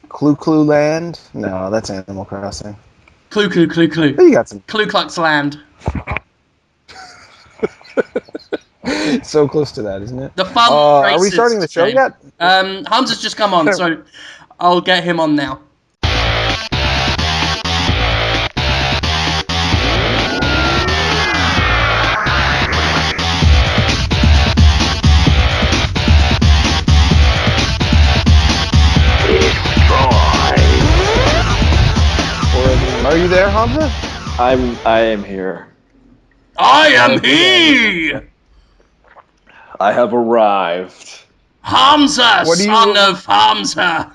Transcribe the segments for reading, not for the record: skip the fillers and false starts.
Clue Land? No, that's Animal Crossing. Clue. You got some. Ku Klux Land. So close to that, isn't it? The fun Are we starting the show game. yet? Hans has just come on, so I'll get him on now. Are you there, Hamza? I am here. I am he! I have arrived. Hamza, son of Hamza!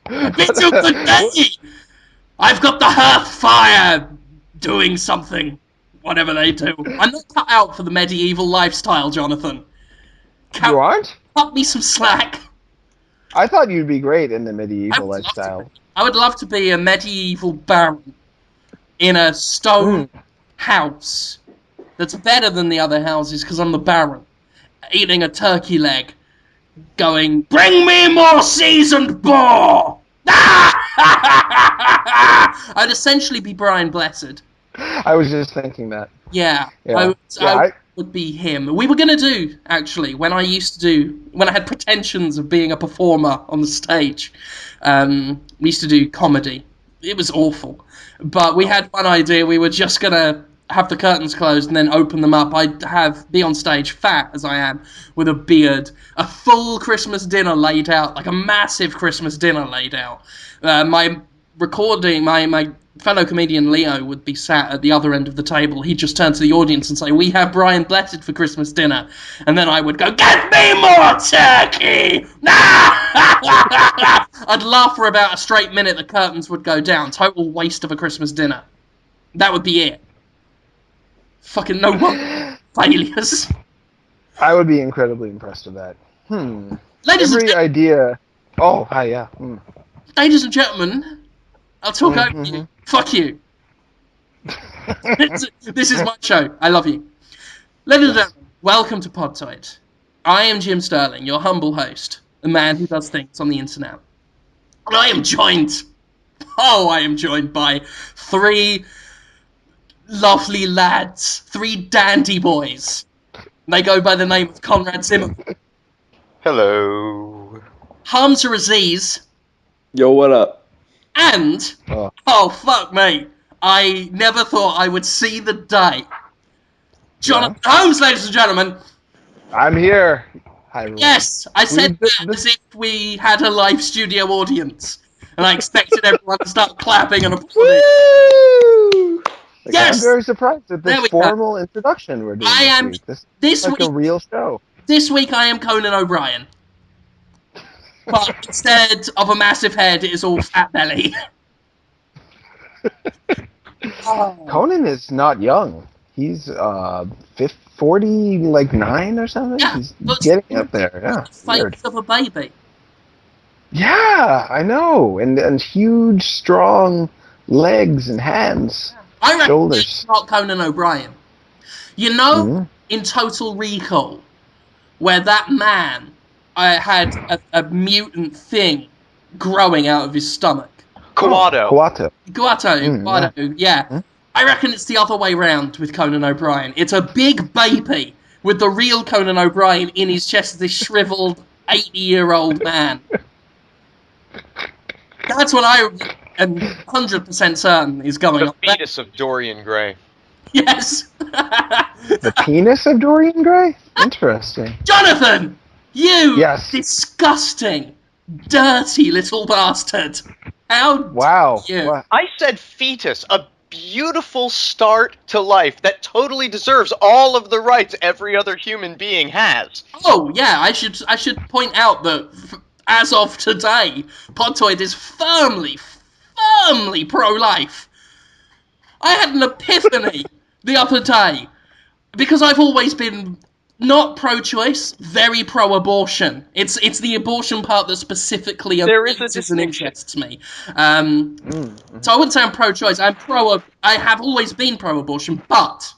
It's a good day! I've got the hearth fire doing something. Whatever they do. I'm not cut out for the medieval lifestyle, Jonathan. You aren't? Cut me some slack. I thought you'd be great in the medieval lifestyle. I would love to be a medieval baron in a stone house that's better than the other houses because I'm the baron. Eating a turkey leg, going, bring me more seasoned boar! I'd essentially be Brian Blessed. I was just thinking that. Yeah. I would be him. We were going to do, actually, when I had pretensions of being a performer on the stage, we used to do comedy. It was awful. But we had one idea. We were just going to have the curtains closed and then open them up. I'd be on stage, fat as I am, with a beard, a full Christmas dinner laid out, like a massive Christmas dinner laid out. My fellow comedian Leo would be sat at the other end of the table. He'd just turn to the audience and say, we have Brian Blessed for Christmas dinner. And then I would go, get me more turkey! I'd laugh for about a straight minute, the curtains would go down. Total waste of a Christmas dinner. That would be it. Fucking no one. Failures. I would be incredibly impressed with that. Ladies idea... Oh, hi, yeah. Ladies and gentlemen, I'll talk over you. Fuck you. This is my show. I love you. Ladies and gentlemen, welcome to Podtoid. I am Jim Sterling, your humble host, the man who does things on the internet. And I am joined by three lovely lads, three dandy boys. They go by the name of Conrad Zimmerman. Hello. Hamza Aziz. Yo, what up? And, oh fuck me, I never thought I would see the day. Jonathan Holmes, ladies and gentlemen. I'm here. Hi, everyone. Yes, I said that as if we had a live studio audience. And I expected everyone to start clapping and applauding. Woo! Yes! I'm very surprised at this formal introduction we're doing this week. This is like a real show. This week I am Conan O'Brien. But instead of a massive head, it is all fat belly. Conan is not young. He's 49 or something. Yeah, he's getting up there. Yeah, face of a baby. Yeah, I know, and huge, strong legs and hands. I reckon shoulders. It's not Conan O'Brien. You know, in Total Recall, where that man had a mutant thing growing out of his stomach. Guato, yeah. I reckon it's the other way round with Conan O'Brien. It's a big baby with the real Conan O'Brien in his chest, this shriveled 80-year-old man. That's what I am 100% certain is going on. The fetus of Dorian Gray. Yes. The penis of Dorian Gray? Interesting. Jonathan! You disgusting, dirty little bastard. How dare you? Wow. I said fetus, a beautiful start to life that totally deserves all of the rights every other human being has. Oh, yeah, I should point out that as of today, Podtoid is firmly pro-life. I had an epiphany the other day, because I've always been not pro-choice, very pro-abortion. It's the abortion part that specifically amazes and interests me. So I wouldn't say I'm pro-choice. I have always been pro-abortion, but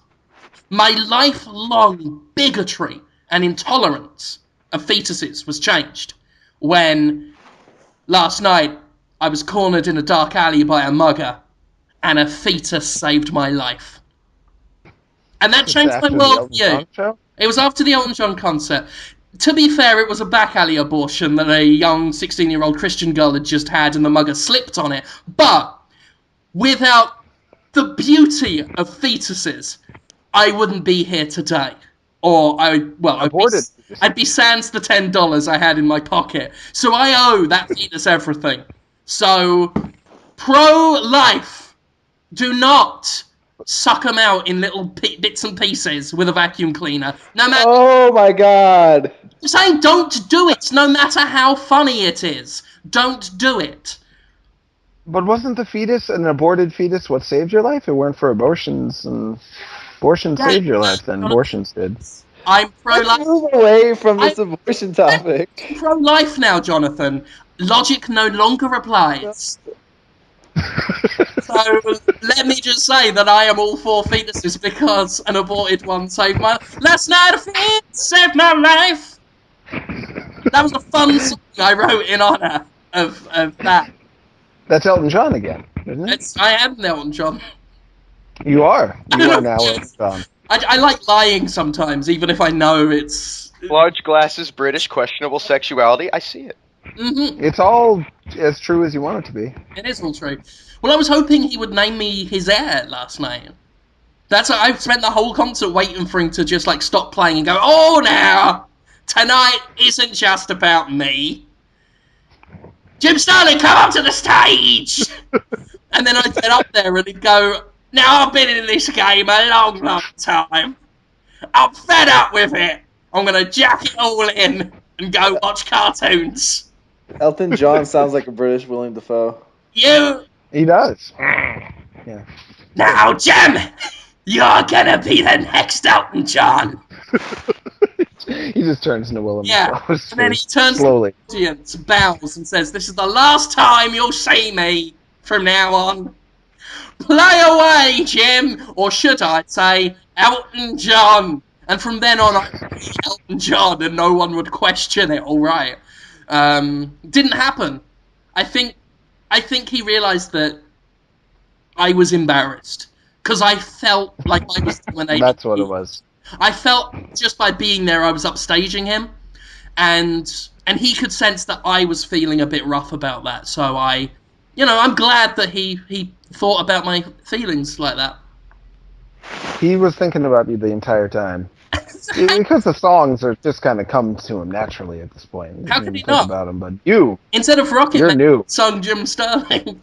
my lifelong bigotry and intolerance of fetuses was changed when last night I was cornered in a dark alley by a mugger and a fetus saved my life. And that changed my worldview. It was after the Elton John concert. To be fair, it was a back alley abortion that a young 16-year-old Christian girl had just had, and the mugger slipped on it. But without the beauty of fetuses, I wouldn't be here today. Or I'd be sans the $10 I had in my pocket. So I owe that fetus everything. So, pro-life, do not suck them out in little bits and pieces with a vacuum cleaner. No matter. Oh my God! I'm saying don't do it, no matter how funny it is. Don't do it. But wasn't the fetus, an aborted fetus, what saved your life? It weren't for abortions, and abortions saved your life, then abortions did. I'm pro-life. Let's move away from this abortion topic. I'm pro-life now, Jonathan. Logic no longer applies. So, let me just say that I am all for fetuses because an aborted one saved my life. Last night a fetus saved my life! That was a fun song I wrote in honour of that. That's Elton John again, isn't it? I am Elton John. You are. You are now Elton John. I like lying sometimes, even if I know it's... Large glasses, British, questionable sexuality. I see it. Mm-hmm. It's all as true as you want it to be. It is all true. Well, I was hoping he would name me his heir last night. I spent the whole concert waiting for him to just like stop playing and go, "Oh, now tonight isn't just about me. Jim Sterling, come up to the stage!" And then I'd get up there and he'd go, "Now I've been in this game a long, long time. I'm fed up with it. I'm gonna jack it all in and go watch cartoons." Elton John sounds like a British William Dafoe. He does. Yeah. Now, Jim, you're gonna be the next Elton John. He just turns into Willem. Yeah, and then he turns slowly. to the audience, bows, and says, "This is the last time you'll see me from now on. Play away, Jim," or should I say, Elton John. And from then on, I'd be Elton John, and no one would question it. All right. Didn't happen. I think he realised that I was embarrassed because I felt like I was dominating. That's what it was. I felt just by being there, I was upstaging him, and he could sense that I was feeling a bit rough about that. So I'm glad that he thought about my feelings like that. He was thinking about you the entire time. Because the songs are just kind of come to him naturally at this point. How could he not? About him, but you, instead of Rocket you're Man, new. sung Jim Sterling.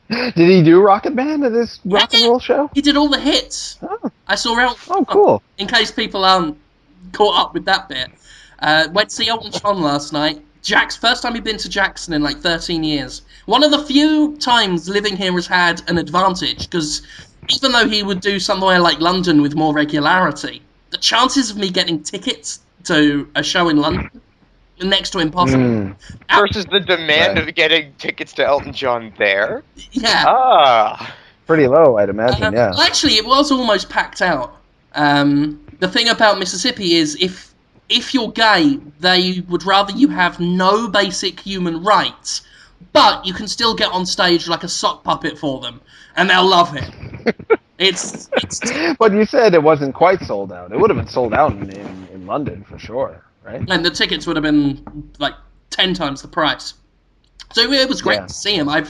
Did he do Rocket Man at this rock and roll show? He did all the hits. Oh. I saw Elton. Oh, cool. In case people aren't caught up with that bit, went to see Elton John last night. First time he'd been to Jackson in like 13 years. One of the few times living here has had an advantage because even though he would do somewhere like London with more regularity, the chances of me getting tickets to a show in London are next to impossible. Versus the demand of getting tickets to Elton John there? Yeah. Pretty low, I'd imagine, yeah. Actually, it was almost packed out. The thing about Mississippi is if you're gay, they would rather you have no basic human rights, but you can still get on stage like a sock puppet for them, and they'll love it. It's But you said it wasn't quite sold out. It would have been sold out in London for sure, right? And the tickets would have been like 10 times the price. So it was great to see him. I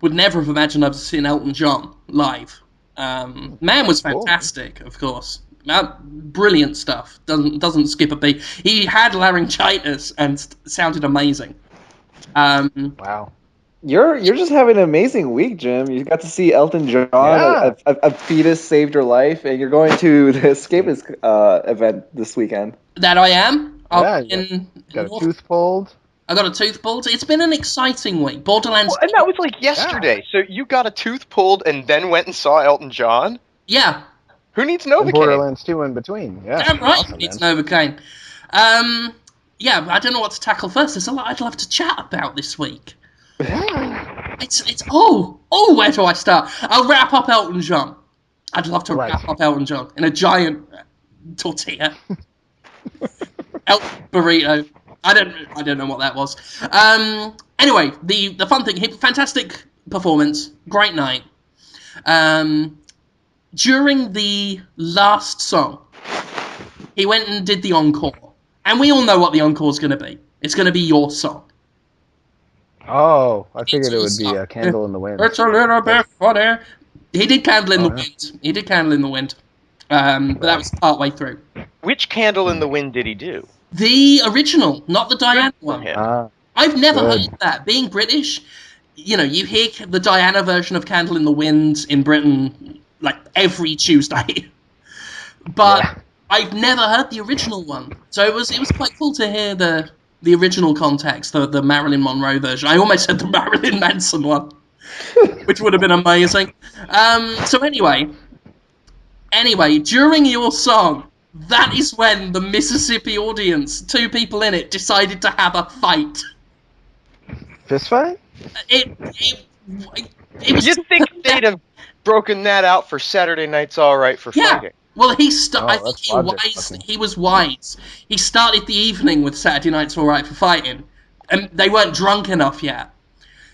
would never have imagined I'd seen Elton John live. Man was fantastic, of course. Brilliant stuff. Doesn't skip a beat. He had laryngitis and sounded amazing. Wow. You're just having an amazing week, Jim. You got to see Elton John. Yeah. A fetus saved your life, and you're going to the Escapist event this weekend. That I am. Got a tooth pulled. I got a tooth pulled. It's been an exciting week. Borderlands. Well, and that was like yesterday. Yeah. So you got a tooth pulled and then went and saw Elton John? Yeah. Who needs Novocaine? Borderlands 2 in between. Yeah. Damn right. Awesome, needs Novocaine. Yeah, I don't know what to tackle first. There's a lot I'd love to chat about this week. Where do I start? I'll wrap up Elton John. I'd love to wrap up Elton John in a giant tortilla. Elton burrito. I don't know what that was. Anyway, the fun thing, fantastic performance, great night. During the last song, he went and did the encore. And we all know what the encore's going to be. It's going to be your song. Oh, I figured it would be a Candle in the Wind. It's a little bit funny. He did Candle in the Wind. He did Candle in the Wind. But that was part way through. Which Candle in the Wind did he do? The original, not the Diana one. I've never heard that. Being British, you hear the Diana version of Candle in the Wind in Britain like every Tuesday. But I've never heard the original one. So it was quite cool to hear the original context, the Marilyn Monroe version. I almost said the Marilyn Manson one, which would have been amazing. So anyway, during your song, that is when the Mississippi audience, 2 people in it, decided to have a fight. Fist fight? It was. You'd think they'd have broken that out for Saturday Night's All Right for fighting. Well, I think he was wise. He started the evening with Saturday Night's All Right for Fighting, and they weren't drunk enough yet.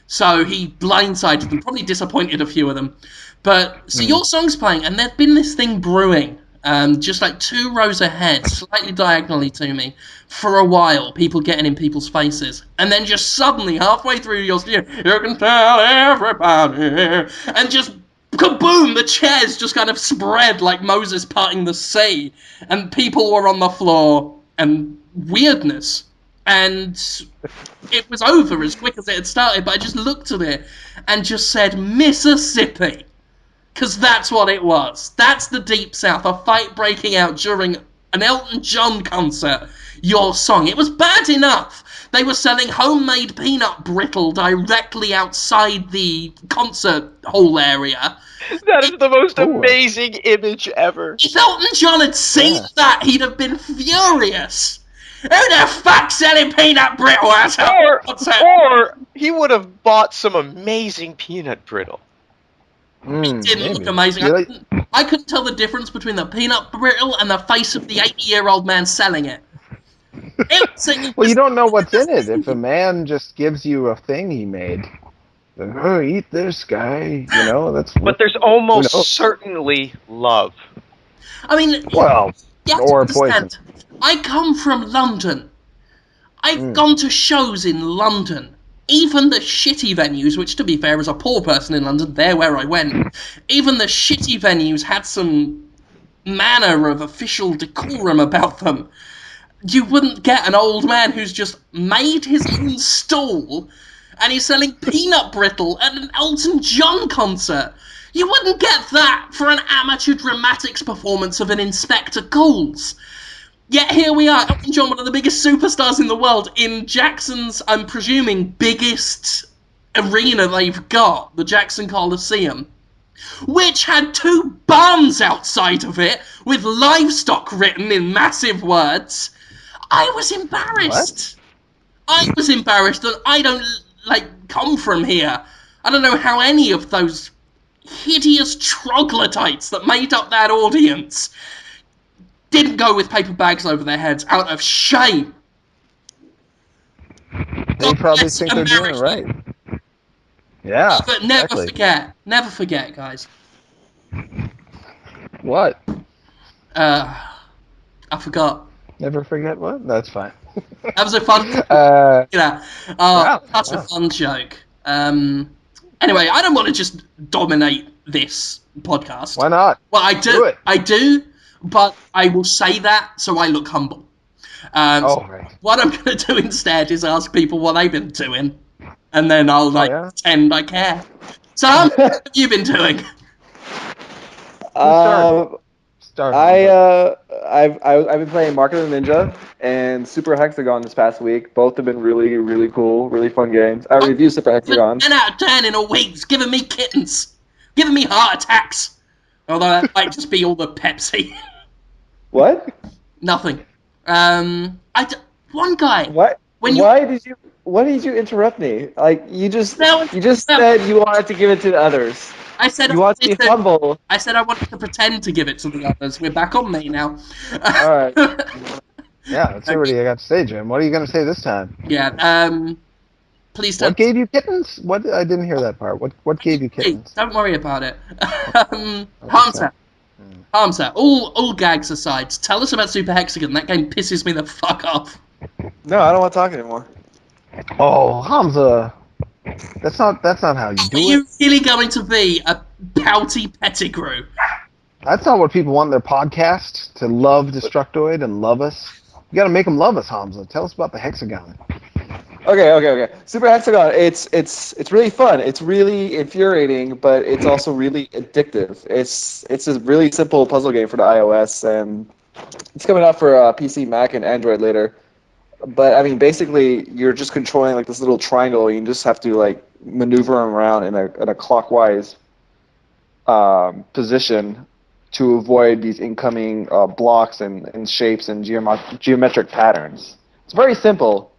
So he blindsided them, probably disappointed a few of them. But, so your song's playing, and there'd been this thing brewing, just like 2 rows ahead, slightly diagonally to me, for a while, people getting in people's faces. And then just suddenly, halfway through, you'll see, you can tell everybody, and just kaboom! The chairs just kind of spread like Moses parting the sea, and people were on the floor, and weirdness. And it was over as quick as it had started, but I just looked at it and just said, Mississippi. Because that's what it was. That's the Deep South, a fight breaking out during an Elton John concert. Your song. It was bad enough. They were selling homemade peanut brittle directly outside the concert hall area. That is the most amazing image ever. If Elton John had seen that, he'd have been furious. Who the fuck's selling peanut brittle? Or he would have bought some amazing peanut brittle. It didn't look amazing. I couldn't tell the difference between the peanut brittle and the face of the 80-year-old man selling it. Well, you don't know what's in it. If a man just gives you a thing he made, then, oh, eat this, guy. That's. But there's almost certainly love. I mean, or poison. I come from London. I've gone to shows in London. Even the shitty venues, which to be fair, as a poor person in London, they're where I went. Even the shitty venues had some manner of official decorum about them. You wouldn't get an old man who's just made his own stall and he's selling peanut brittle at an Elton John concert. You wouldn't get that for an amateur dramatics performance of an Inspector Calls. Yet here we are, Elton John, one of the biggest superstars in the world, in Jackson's, I'm presuming, biggest arena they've got, the Jackson Coliseum, which had 2 barns outside of it with livestock written in massive words. I was embarrassed. I was embarrassed that I don't, come from here. I don't know how any of those hideous troglodytes that made up that audience didn't go with paper bags over their heads out of shame. They probably think they're doing it right. Yeah, but never forget, guys. What? I forgot. Never forget what? That's fine. That was a fun, such a fun joke. Anyway, I don't want to just dominate this podcast. Why not? Well, I do. Do it. I do, but I will say that so I look humble. Right. What I'm going to do instead is ask people what they've been doing, and then I'll pretend I care. So, what have you been doing? I've been playing Mark of the Ninja and Super Hexagon this past week. Both have been really, really cool, really fun games. I reviewed Super Hexagon. 10 out of 10 in a week. It's giving me kittens. Giving me heart attacks. Although that might just be all the Pepsi. What? Nothing. One guy. What? Why did you interrupt me? You just said you wanted to give it to the others. I said you want to be humble. I said I wanted to pretend to give it to the others. We're back on me now. All right. Yeah, let's hear what you got to say, Jim. What are you going to say this time? Yeah. Please don't. What gave you kittens? What? I didn't hear that part. What gave you kittens? Don't worry about it. Hamza, all gags aside, tell us about Super Hexagon. That game pisses me the fuck off. No, I don't want to talk anymore. Oh, Hamza. That's not how you do it. Are you really going to be a pouty Pettigrew? That's not what people want in their podcast, to love Destructoid and love us. You gotta make them love us, Hamza. Tell us about the Hexagon. Okay. Super Hexagon, it's really fun. It's really infuriating, but it's also really addictive. It's a really simple puzzle game for the iOS, and it's coming out for PC, Mac, and Android later. But I mean, basically, you're just controlling like this little triangle. And you just have to like maneuver around in a clockwise position to avoid these incoming blocks and shapes and geometric patterns. It's very simple.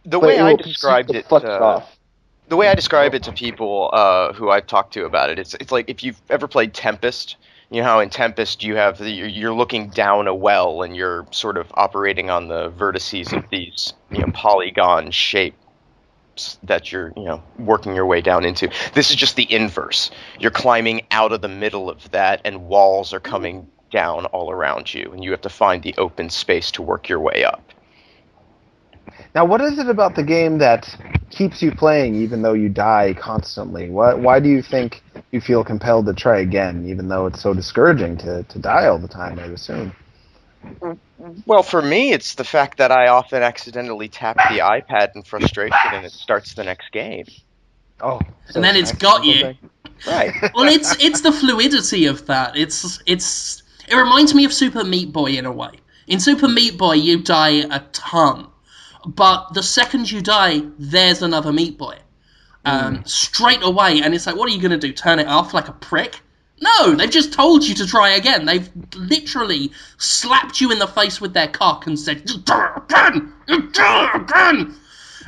The way I described it, the way I describe it to people who I've talked to about it, it's like if you've ever played Tempest. You know how in Tempest you're looking down a well and you're sort of operating on the vertices of these polygon shapes that you're working your way down into. This is just the inverse. You're climbing out of the middle of that, and walls are coming down all around you, and you have to find the open space to work your way up. Now, what is it about the game that keeps you playing even though you die constantly? Why do you think you feel compelled to try again, even though it's so discouraging to die all the time, I assume? Well, for me, it's the fact that I often accidentally tap the iPad in frustration and it starts the next game. Oh, so and then it's got you. Right. Well, it's the fluidity of that. It reminds me of Super Meat Boy in a way. In Super Meat Boy, you die a ton. But the second you die, there's another Meat Boy. Straight away, and it's like, what are you going to do? Turn it off like a prick? No, they've just told you to try again. They've literally slapped you in the face with their cock and said, "You do it again! You do it again!"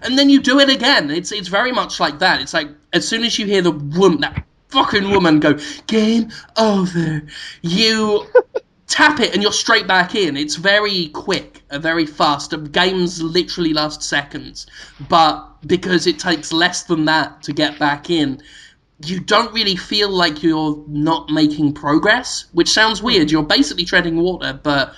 And then you do it again. It's very much like that. It's like, as soon as you hear that fucking woman go, "Game over," you tap it and you're straight back in. It's very quick, very fast. Games literally last seconds. But because it takes less than that to get back in, you don't really feel like you're not making progress, which sounds weird. You're basically treading water, but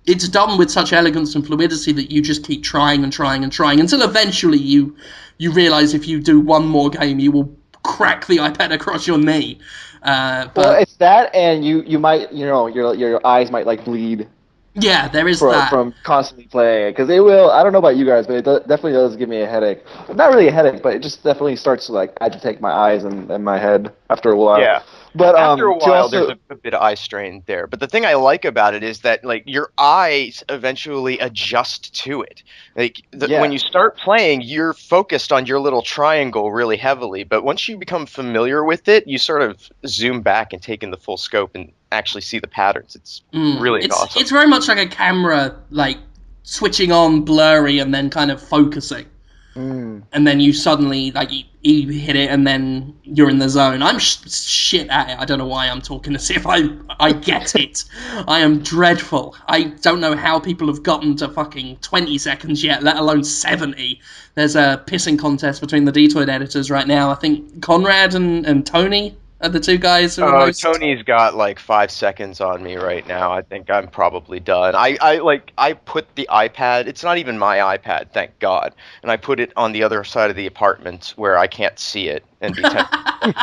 it's done with such elegance and fluidity that you just keep trying and trying and trying until eventually you realize if you do one more game, you will crack the iPad across your knee. Well, it's that, and you might, your eyes might like bleed. Yeah, there is from constantly playing it, because it will. I don't know about you guys, but it definitely does give me a headache. Not really a headache, but it just definitely starts to like agitate my eyes and my head after a while. Yeah. But after a while, there's a bit of eye strain there. But the thing I like about it is that like your eyes eventually adjust to it. Like when you start playing, you're focused on your little triangle really heavily. But once you become familiar with it, you sort of zoom back and take in the full scope and actually see the patterns. It's really awesome. It's very much like a camera, like switching on blurry and then kind of focusing. And then you suddenly, like, you hit it and then you're in the zone. I'm shit at it. I don't know why I'm talking as if I get it. I am dreadful. I don't know how people have gotten to fucking 20 seconds yet, let alone 70. There's a pissing contest between the Podtoid editors right now. I think Conrad and Tony are the two guys who are most... Tony's got like 5 seconds on me right now. I think I'm probably done. I put the iPad, it's not even my iPad, thank God, and I put it on the other side of the apartment where I can't see it and be tempted.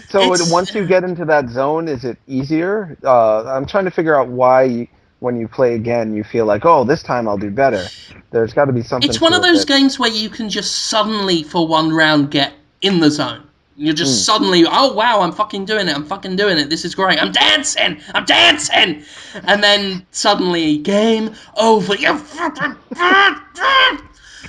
So once you get into that zone, is it easier? I'm trying to figure out why when you play again, you feel like, oh, this time I'll do better. There's got to be something. It's one of those games where you can just suddenly, for one round, get in the zone. You're just suddenly, oh wow, I'm fucking doing it, this is great, I'm dancing! And then suddenly, game over, you fucking...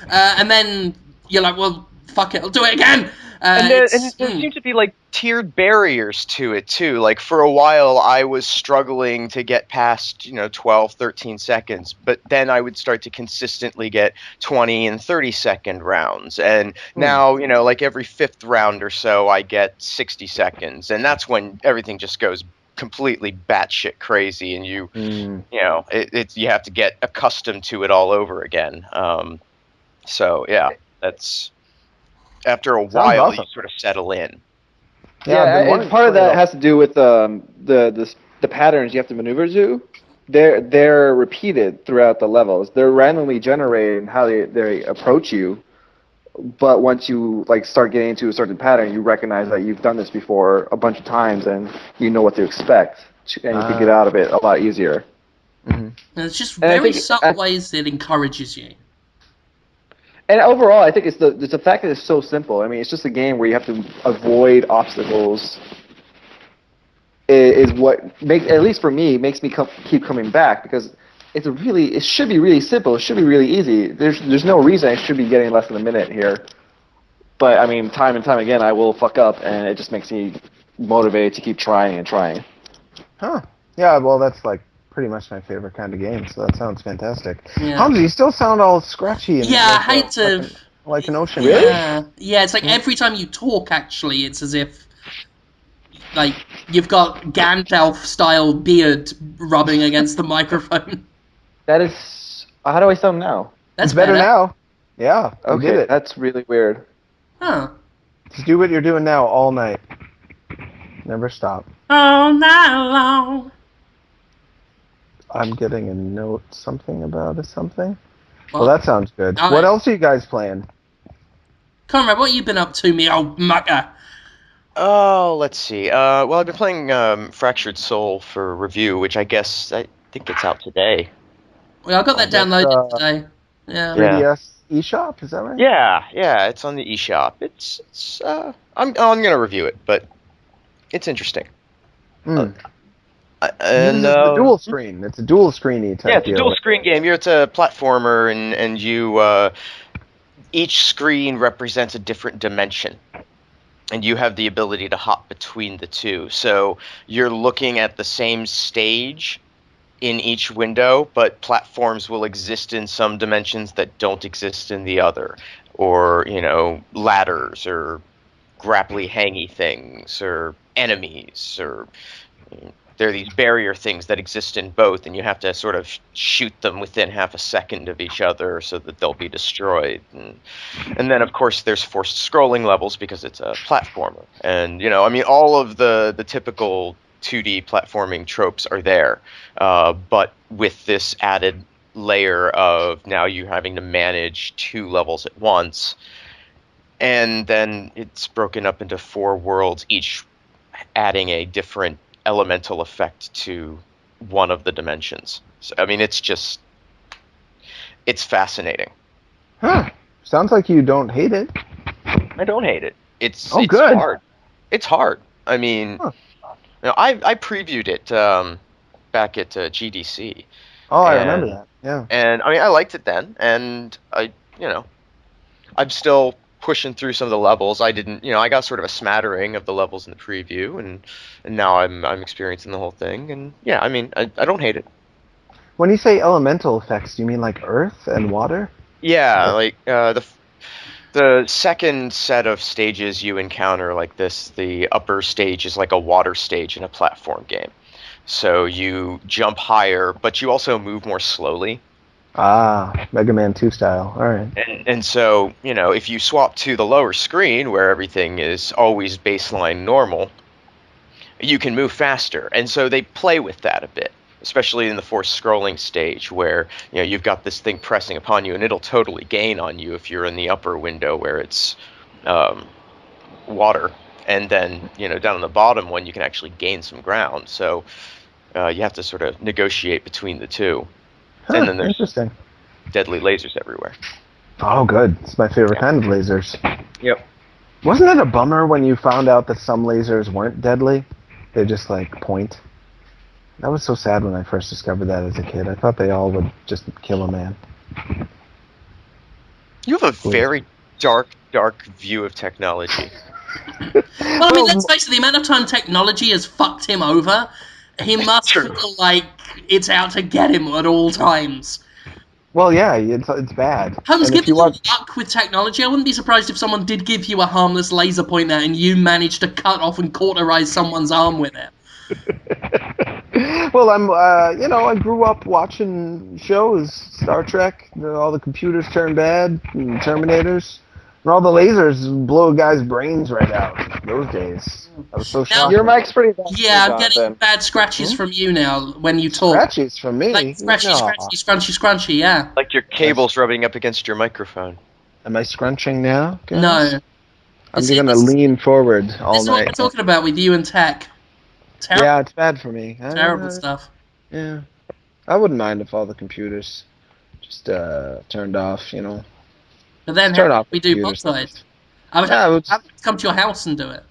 and then you're like, well, fuck it, I'll do it again! And there seem to be like tiered barriers to it too. Like for a while I was struggling to get past 12, 13 seconds, but then I would start to consistently get 20 and 30 second rounds, and now like every 5th round or so I get 60 seconds, and that's when everything just goes completely batshit crazy, and you know, you have to get accustomed to it all over again. So yeah, that's after a while awesome. You sort of settle in. Yeah, and part of that has to do with the patterns you have to maneuver to. They're repeated throughout the levels. They're randomly generated how they approach you. But once you like start getting into a certain pattern, you recognize that you've done this before a bunch of times, and you know what to expect, and you can get out of it a lot easier. And it's just very subtle ways that encourages you. And overall, I think it's the fact that it's so simple. I mean, it's just a game where you have to avoid obstacles. Is what makes, at least for me, makes me keep coming back, because it should be really simple. It should be really easy. There's no reason I should be getting less than a minute here. But I mean, time and time again, I will fuck up, and it just makes me motivated to keep trying and trying. Huh? Yeah. Well, that's like pretty much my favorite kind of game. So that sounds fantastic. Yeah. Hamza, you still sound all scratchy. And I hate to. Like an ocean. Really? Yeah. It's like every time you talk, actually, it's as if like you've got Gandalf-style beard rubbing against the microphone. That is. How do I sound now? That's better now. Yeah. Okay. Did it. That's really weird. Huh. Just do what you're doing now all night. Never stop. All night long. I'm getting a note. Something about something. Well, that sounds good. What else are you guys playing? Conrad, what have you been up to, me old mucker? Oh, let's see. Well, I've been playing Fractured Soul for review, which I think it's out today. Well, I got that downloaded today. Yeah. 3DS eShop, is that right? Yeah, it's on the eShop. I'm gonna review it, but it's interesting. And the dual screen. It's a dual screeny type. Yeah, it's a dual screen game. It's a platformer, and you each screen represents a different dimension, and you have the ability to hop between the two. So you're looking at the same stage in each window, but platforms will exist in some dimensions that don't exist in the other, or ladders, or grapply hangy things, or enemies, or there are these barrier things that exist in both, and you have to sort of shoot them within half a second of each other so that they'll be destroyed. And then, of course, there's forced scrolling levels because it's a platformer. And, all of the typical 2D platforming tropes are there, but with this added layer of now you having to manage 2 levels at once, and then it's broken up into 4 worlds, each adding a different elemental effect to one of the dimensions. So, I mean, it's fascinating. Huh. Sounds like you don't hate it. I don't hate it. It's good. Hard. It's hard. I mean, I previewed it back at GDC. Oh, I remember that. Yeah. And I mean, I liked it then, and I'm still pushing through some of the levels. I got sort of a smattering of the levels in the preview, and now I'm experiencing the whole thing, and yeah, I mean, I don't hate it. When you say elemental effects, do you mean like earth and water? Yeah, like the second set of stages you encounter like this, the upper stage is like a water stage in a platform game. So you jump higher, but you also move more slowly. Ah, Mega Man 2 style. All right. And so, if you swap to the lower screen where everything is always baseline normal, you can move faster. And so they play with that a bit, especially in the forced scrolling stage where, you've got this thing pressing upon you, and it'll totally gain on you if you're in the upper window where it's water. And then, down on the bottom one, you can actually gain some ground. So you have to sort of negotiate between the two. Huh, and then there's interesting. Deadly lasers everywhere. Oh, good. It's my favorite kind of lasers. Yep. Wasn't it a bummer when you found out that some lasers weren't deadly? They just, point? That was so sad when I first discovered that as a kid. I thought they all would just kill a man. You have a very dark view of technology. Well, I mean, let's face it, the amount of time technology has fucked him over, he must feel like it's out to get him at all times. Well, yeah, it's bad. Holmes, given your luck with technology, I wouldn't be surprised if someone did give you a harmless laser pointer and you managed to cut off and cauterize someone's arm with it. Well, I grew up watching shows, Star Trek, all the computers turn bad, and Terminators, and all the lasers blow a guy's brains right out. Those days, I was so shocked. Your mic's pretty bad. Yeah, I'm getting bad scratches from you now when you talk. Scratches from me? Like scratchy, scrunchy, yeah. Like your cables rubbing up against your microphone. Am I scrunching now, guys? No. I'm going to lean forward all This is night. what we're talking about with you and tech. Yeah, it's bad for me. Terrible stuff. Yeah. I wouldn't mind if all the computers just turned off, you know. But then how do we do Podtoid? I would have to come to your house and do it.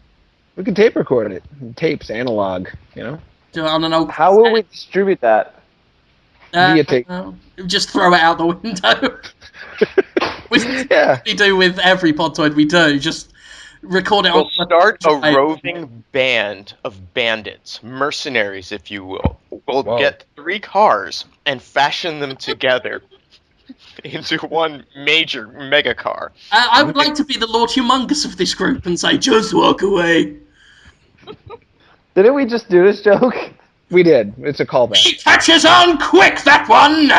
We can tape record it. Tapes, analog, you know. Do it on an old How will we distribute that? Via tape. Just throw it out the window. We do with every Podtoid we do. Just record it. We'll start a roving band of bandits, mercenaries, if you will. We'll get 3 cars and fashion them together into one major mega car. I would like to be the Lord Humongous of this group and say, just walk away. Didn't we just do this joke? We did. It's a callback. He catches on quick, that one!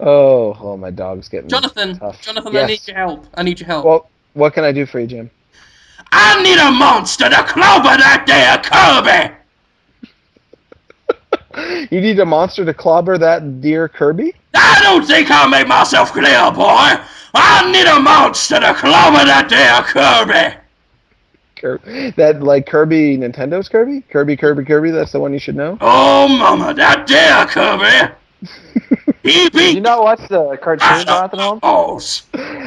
Oh, my dog's getting Jonathan, tough. Jonathan, Yes. I need your help. Well, what can I do for you, Jim? I need a monster to clobber that there Kirby! You need a monster to clobber that dear Kirby? I don't think I made myself clear, boy! I need a monster to clobber that there Kirby! That, like, Kirby, Nintendo's Kirby? Kirby, that's the one you should know? Oh, mama, that there Kirby! Did you not watch the cartoon, Jonathan Holmes?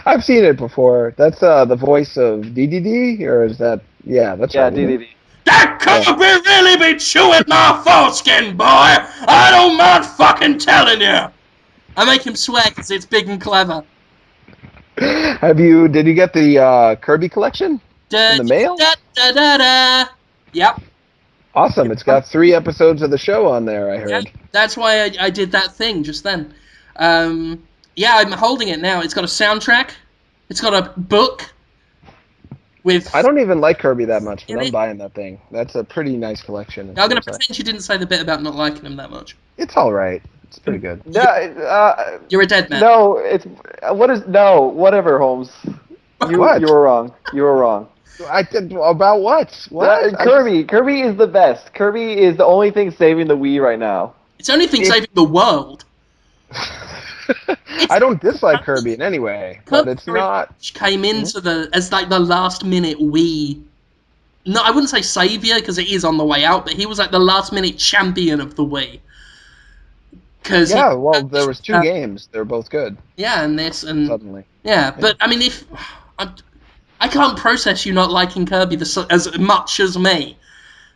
I've seen it before. That's the voice of DDD, or is that... Yeah, that's right. DDD. That Kirby really be chewing my foreskin, boy! I don't mind fucking telling you! I make him swear because it's big and clever. Did you get the Kirby collection? In the mail? Yep. Awesome. It's got 3 episodes of the show on there, I heard. Yeah, that's why I did that thing just then. Yeah, I'm holding it now. It's got a soundtrack. It's got a book. I don't even like Kirby that much, but I'm buying that thing. That's a pretty nice collection. I'm going to pretend you didn't say the bit about not liking him that much. It's all right. It's pretty good. You're a dead man. No, whatever, Holmes. You were wrong. You were wrong. About what? Kirby is the best. Kirby is the only thing saving the Wii right now. It's the only thing saving the world. I don't dislike Kirby in any way, but it's not. Came into as like the last minute Wii. No, I wouldn't say savior because it is on the way out, but he was like the last minute champion of the Wii. There was 2 games. They were both good. Yeah, and this and suddenly. Yeah, but I mean, I can't process you not liking Kirby as much as me.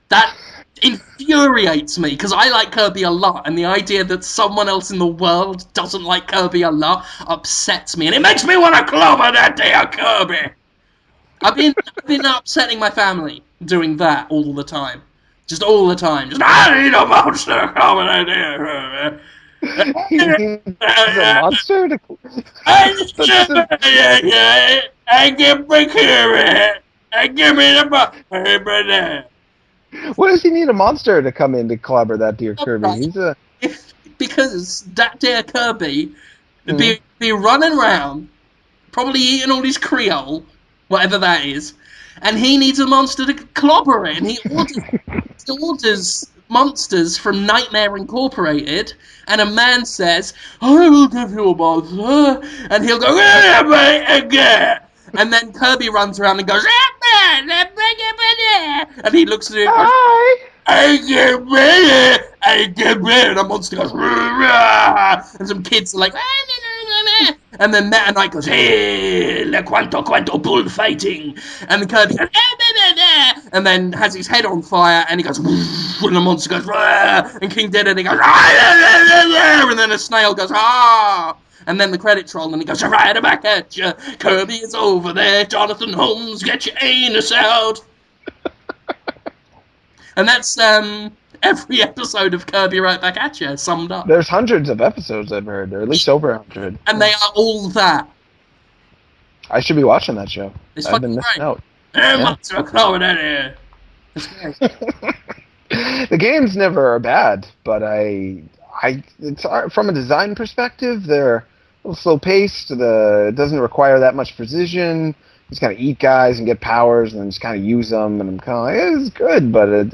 That infuriates me, because I like Kirby a lot, and the idea that someone else in the world doesn't like Kirby a lot upsets me, and it makes me want to clobber that there Kirby! I've been upsetting my family doing that all the time. Just all the time. Just, I need a monster to clobber that there Kirby! A monster to... I give me Kirby! I give me the monster! What does he need a monster to come in to clobber that dear Kirby? Because that dear Kirby be running around, probably eating all his Creole, whatever that is, and he needs a monster to clobber it, and he orders monsters from Nightmare Incorporated, and a man says, I will give you a monster, and he'll go, again. And then Kirby runs around and goes, and he looks at it and goes, I get ready, and a monster goes, and some kids are like, and then Meta Knight goes, hey, le quanto bullfighting, and the Kirby goes, and then has his head on fire, and he goes, and the monster goes, and King Dedede goes, and then a snail goes, and then the credits roll, and he goes, right back at you, Kirby is over there, Jonathan Holmes, get your anus out. And that's every episode of Kirby Right Back At You summed up. There's hundreds of episodes I've heard, or at least over 100. And they are all that. I should be watching that show. I've been missing out. Yeah. It's great. The games never are bad, but it's from a design perspective, they're a little slow paced. It doesn't require that much precision. You just kind of eat guys and get powers, and then just kind of use them. And I'm kind of like, it's good, but it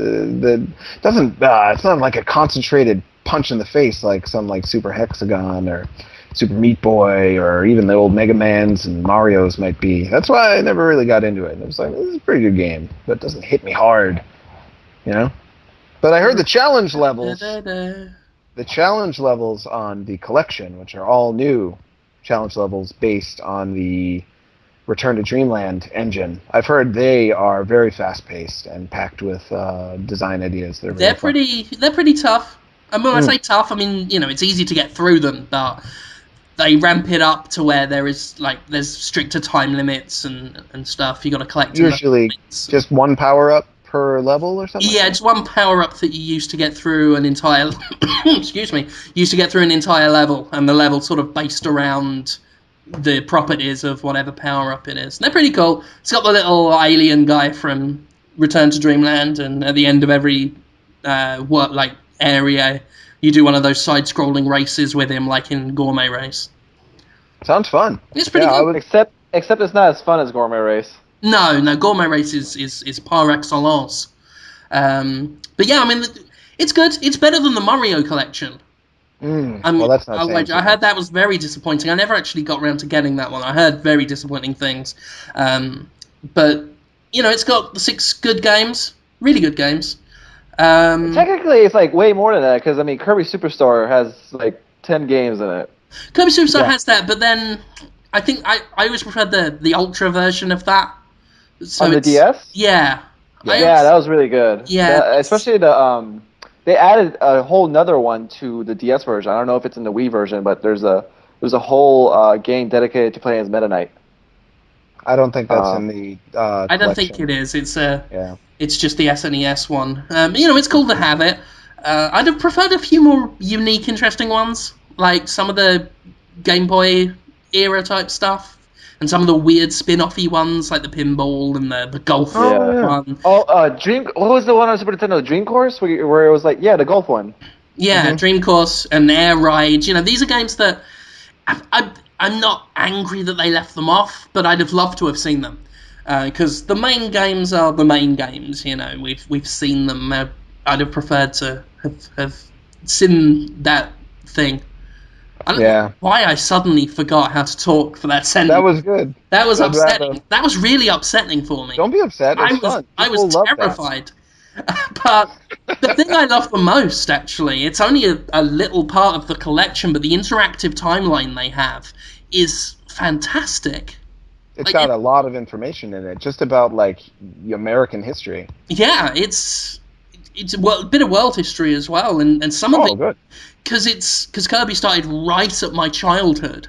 doesn't. It's not like a concentrated punch in the face like some like Super Hexagon or Super Meat Boy or even the old Mega Mans and Marios might be. That's why I never really got into it. It was like, this is a pretty good game, but it doesn't hit me hard, you know. But I heard the challenge levels on the collection, which are all new challenge levels based on the Return to Dreamland engine. I've heard they are very fast-paced and packed with design ideas. They're pretty tough. I mean, when I say tough, I mean, you know, it's easy to get through them, but they ramp it up to where there's stricter time limits and stuff. You got to collect. Usually, just one power-up per level or something. Yeah, it's one power-up that you use to get through an entire. Excuse me. Used to get through an entire level, and the level sort of based around the properties of whatever power-up it is. And they're pretty cool. It's got the little alien guy from Return to Dreamland, and at the end of every area, you do one of those side-scrolling races with him, like in Gourmet Race. Sounds fun. It's pretty good. Except it's not as fun as Gourmet Race. No, Gourmet Race is par excellence. But yeah, I mean, it's good. It's better than the Mario collection. Well, that's not saying I heard that was very disappointing. I never actually got around to getting that one. I heard very disappointing things. But, you know, it's got 6 good games. Really good games. Technically, it's like way more than that, because, I mean, Kirby Superstar has, like, 10 games in it. Kirby Superstar has that, but then I think I always preferred the Ultra version of that. So on the DS? Yeah. Yeah, that was really good. Yeah. Especially they added a whole nother one to the DS version. I don't know if it's in the Wii version, but there's a whole game dedicated to playing as Meta Knight. I don't think that's in the I don't think it is. It's yeah. It's just the SNES one. You know, it's cool to have it. I'd have preferred a few more unique, interesting ones, like some of the Game Boy era type stuff. And some of the weird spin-offy ones, like the pinball and the golf one. What was the one on Super Nintendo? Dream Course, where it was like, the golf one. Yeah, Dream Course and Air Ride. You know, these are games that I'm not angry that they left them off, but I'd have loved to have seen them because the main games are the main games. You know, we've seen them. I'd have preferred to have seen that thing. I don't know why I suddenly forgot how to talk for that sentence. That was good. That was upsetting. That was really upsetting for me. Don't be upset. I was terrified. But the thing I love the most, actually, it's only a little part of the collection, but the interactive timeline they have is fantastic. It's got a lot of information in it, just about like American history. Yeah, it's a bit of world history as well, and some of it. Good. Because Kirby started right at my childhood,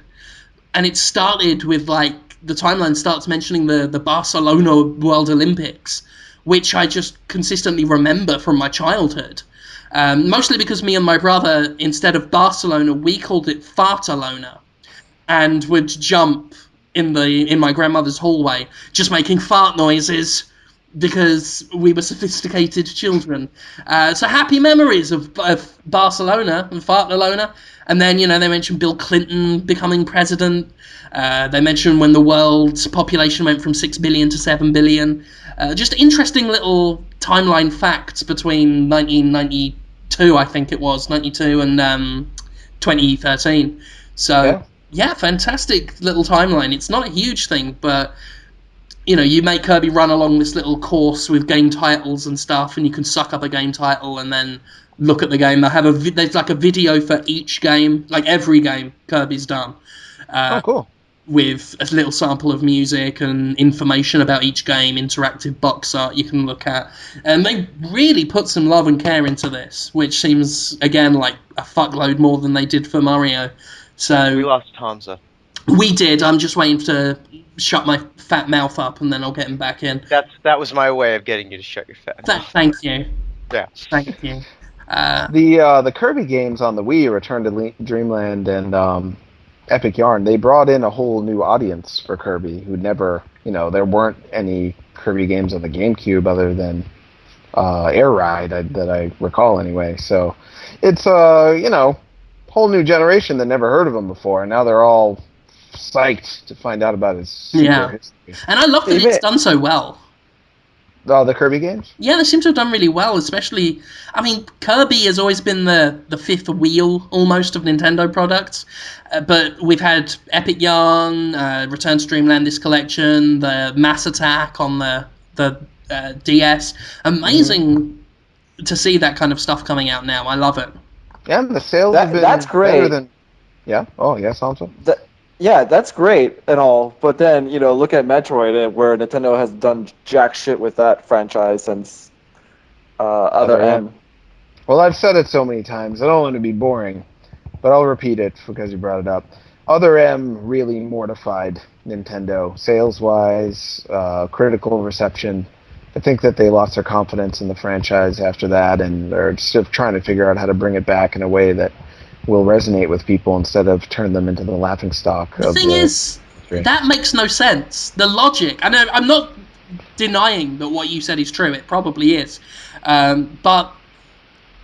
and it started with like the timeline starts mentioning the Barcelona World Olympics, which I just consistently remember from my childhood. Mostly because me and my brother, instead of Barcelona, we called it Fartalona, and would jump in my grandmother's hallway, just making fart noises. Because we were sophisticated children. So happy memories of Barcelona and Fartalona. And then, you know, they mentioned Bill Clinton becoming president. They mentioned when the world's population went from 6 billion to 7 billion. Just interesting little timeline facts between 1992, I think it was, 92 and 2013. So, yeah, fantastic little timeline. It's not a huge thing, but... You know, you make Kirby run along this little course with game titles and stuff, and you can suck up a game title and then look at the game. There's like a video for each game, like every game Kirby's done. Cool. With a little sample of music and information about each game, interactive box art you can look at. And they really put some love and care into this, which seems, again, like a fuckload more than they did for Mario. So we lost Hamza. We did. I'm just waiting to shut my fat mouth up, and then I'll get him back in. That was my way of getting you to shut your fat mouth. Thank you. Yeah. Thank you. The Kirby games on the Wii, Return to Dreamland and Epic Yarn, they brought in a whole new audience for Kirby who never, there weren't any Kirby games on the GameCube other than air ride that I recall anyway. So it's whole new generation that never heard of him before, and now they're all psyched to find out about his super history. And I love that it's done so well. The Kirby games? Yeah, they seem to have done really well, especially... I mean, Kirby has always been the fifth wheel, almost, of Nintendo products. But we've had Epic Yarn, Return to Dreamland This Collection, the Mass Attack on the DS. Amazing to see that kind of stuff coming out now. I love it. Yeah, the sales have been better than... Yeah? Oh, yes, also? Yeah, that's great and all, but then, look at Metroid, where Nintendo has done jack shit with that franchise since Other M. Well, I've said it so many times, I don't want to be boring, but I'll repeat it because you brought it up. Other M really mortified Nintendo, sales-wise, critical reception. I think that they lost their confidence in the franchise after that, and they're still trying to figure out how to bring it back in a way that will resonate with people instead of turn them into the laughingstock. The thing is, that makes no sense. The logic, and I'm not denying that what you said is true, it probably is, but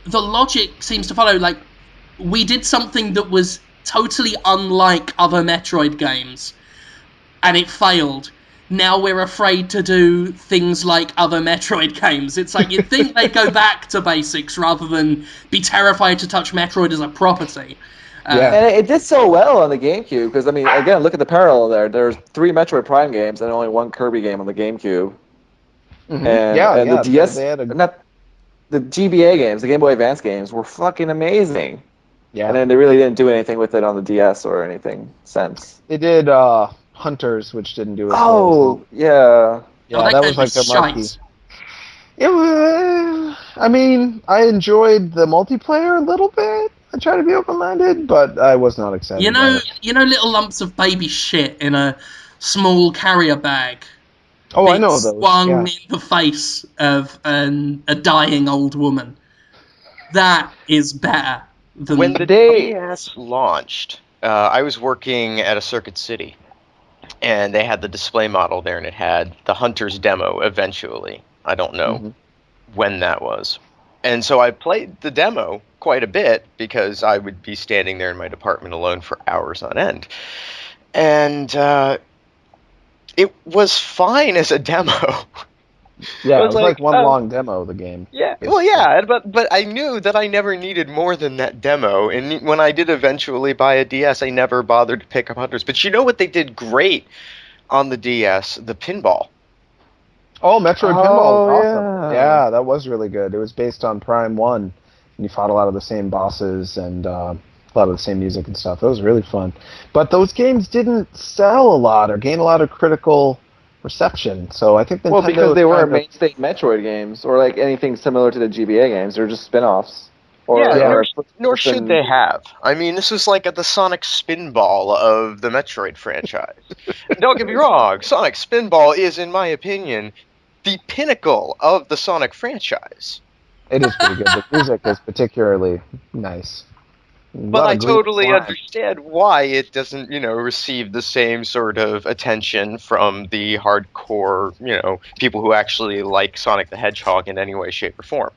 the logic seems to follow, like, we did something that was totally unlike other Metroid games, and it failed. Now we're afraid to do things like other Metroid games. It's like, you'd think they'd go back to basics rather than be terrified to touch Metroid as a property. And it did so well on the GameCube, because, I mean, again, look at the parallel there. There's 3 Metroid Prime games and only 1 Kirby game on the GameCube. Mm-hmm. And the DS, not the GBA games, the Game Boy Advance games, were fucking amazing. Yeah. And then they really didn't do anything with it on the DS or anything since. They did, Hunters, which didn't do it. Yeah. Yeah, that was like the marquee. It was. I mean, I enjoyed the multiplayer a little bit. I try to be open-minded, but I was not excited. You know, little lumps of baby shit in a small carrier bag. Oh, I know those. Swung in the face of a dying old woman. That is better than when the DS launched. I was working at a Circuit City. And they had the display model there, and it had the Hunter's demo eventually. I don't know when that was. And so I played the demo quite a bit because I would be standing there in my department alone for hours on end. And it was fine as a demo. Yeah, it was like one long demo of the game. Yeah, well, yeah, but I knew that I never needed more than that demo, and when I did eventually buy a DS, I never bothered to pick up Hunters. But you know what they did great on the DS? The pinball. Oh, Metroid Pinball was awesome. Yeah, that was really good. It was based on Prime 1, and you fought a lot of the same bosses and a lot of the same music and stuff. It was really fun. But those games didn't sell a lot or gain a lot of critical reception, so I think Nintendo because they were mainstay Metroid games, or like anything similar to the GBA games. They're just spin-offs. Nor should they have. I mean, this was like the Sonic Spinball of the Metroid franchise. Don't get me wrong, Sonic Spinball is, in my opinion, the pinnacle of the Sonic franchise. It is pretty good. The music is particularly nice. But I totally understand why it doesn't, receive the same sort of attention from the hardcore, people who actually like Sonic the Hedgehog in any way, shape, or form.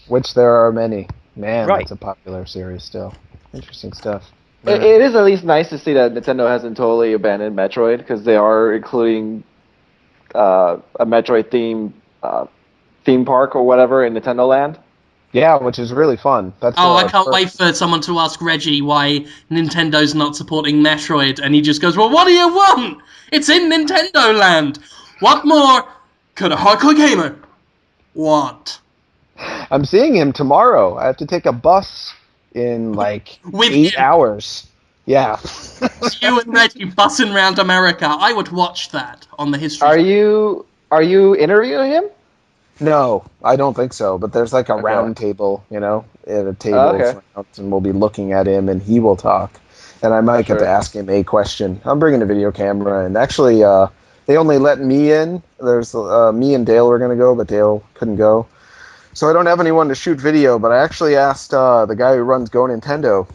Which there are many. Man, That's a popular series still. Interesting stuff. It is at least nice to see that Nintendo hasn't totally abandoned Metroid, because they are including a Metroid theme park or whatever in Nintendo Land. Yeah, which is really fun. I can't wait for someone to ask Reggie why Nintendo's not supporting Metroid, and he just goes, well, what do you want? It's in Nintendo Land. What more could a hardcore gamer want? I'm seeing him tomorrow. I have to take a bus in like 8 hours. Yeah. You and Reggie bussing around America. I would watch that on the History. Are you interviewing him? No, I don't think so. But there's like a round table, at a table, and we'll be looking at him, and he will talk. And I might get to ask him a question. I'm bringing a video camera, and actually, they only let me in. There's me and Dale were going to go, but Dale couldn't go. So I don't have anyone to shoot video, but I actually asked the guy who runs Go Nintendo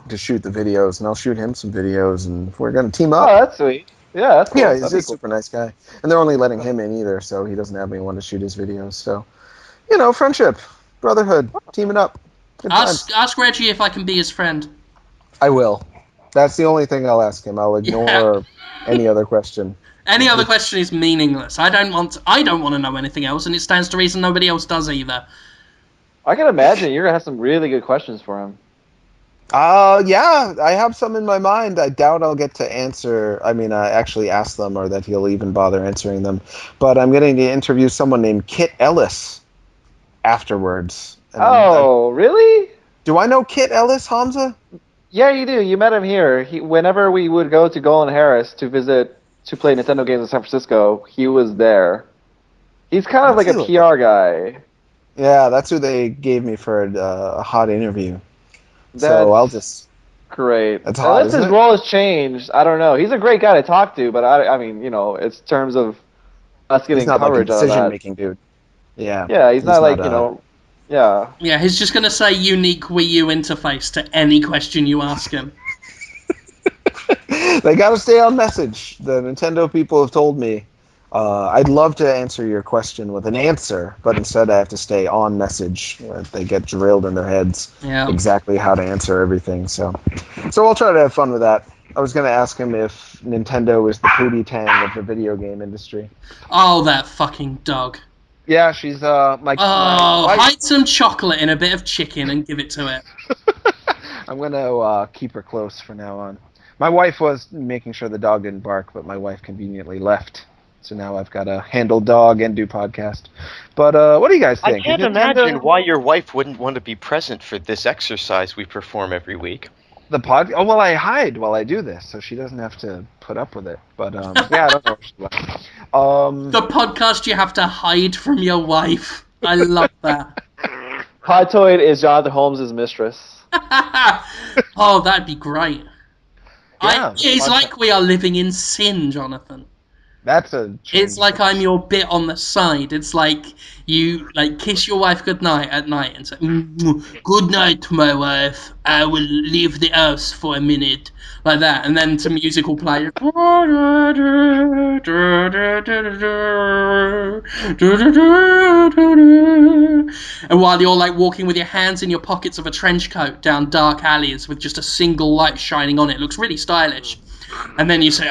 to shoot the videos, and I'll shoot him some videos, and we're going to team up. Oh, that's sweet. Yeah, that's cool. Yeah, he's a super nice guy. And they're only letting him in either, so he doesn't have anyone to shoot his videos. So You know, friendship, brotherhood, teaming up. Ask Reggie if I can be his friend. I will. That's the only thing I'll ask him. I'll ignore any other question. Any other question is meaningless. I don't want to know anything else, and it stands to reason nobody else does either. I can imagine you're gonna have some really good questions for him. Yeah, I have some in my mind. I doubt I'll get to answer. I mean, actually ask them, or that he'll even bother answering them. But I'm getting to interview someone named Kit Ellis afterwards. Really? Do I know Kit Ellis, Hamza? Yeah, you do. You met him here. Whenever we would go to Golden Harris to play Nintendo games in San Francisco, he was there. He's kind of like a PR guy. Yeah, that's who they gave me for a hot interview. So I'll just... Great. That's hot, unless his role has changed, I don't know. He's a great guy to talk to, but I mean, you know, it's terms of us getting coverage like a decision-making dude. Yeah. Yeah, he's not like, you know... Yeah. Yeah, he's just going to say unique Wii U interface to any question you ask him. They got to stay on message. The Nintendo people have told me, I'd love to answer your question with an answer, but instead I have to stay on message. They get drilled in their heads exactly how to answer everything. So I'll try to have fun with that. I was going to ask him if Nintendo is the Pootie Tang of the video game industry. Oh, that fucking dog. Yeah, she's my hide some chocolate in a bit of chicken and give it to it. I'm going to keep her close from now on. My wife was making sure the dog didn't bark, but my wife conveniently left. So now I've got to handle dog and do podcast. But what do you guys think? I can't imagine why your wife wouldn't want to be present for this exercise we perform every week. Oh, well, I hide while I do this, so she doesn't have to put up with it. But, yeah, I don't know where she went. The podcast you have to hide from your wife. I love that. Podtoid is Jonathan Holmes' mistress. Oh, that'd be great. Yeah, it's like we are living in sin, Jonathan. That's a change. It's like I'm your bit on the side. It's like you kiss your wife goodnight at night and say, "Good night, my wife. I will leave the house for a minute," like that, and then some music will play. And while you're like walking with your hands in your pockets of a trench coat down dark alleys with just a single light shining on it, looks really stylish. And then you say,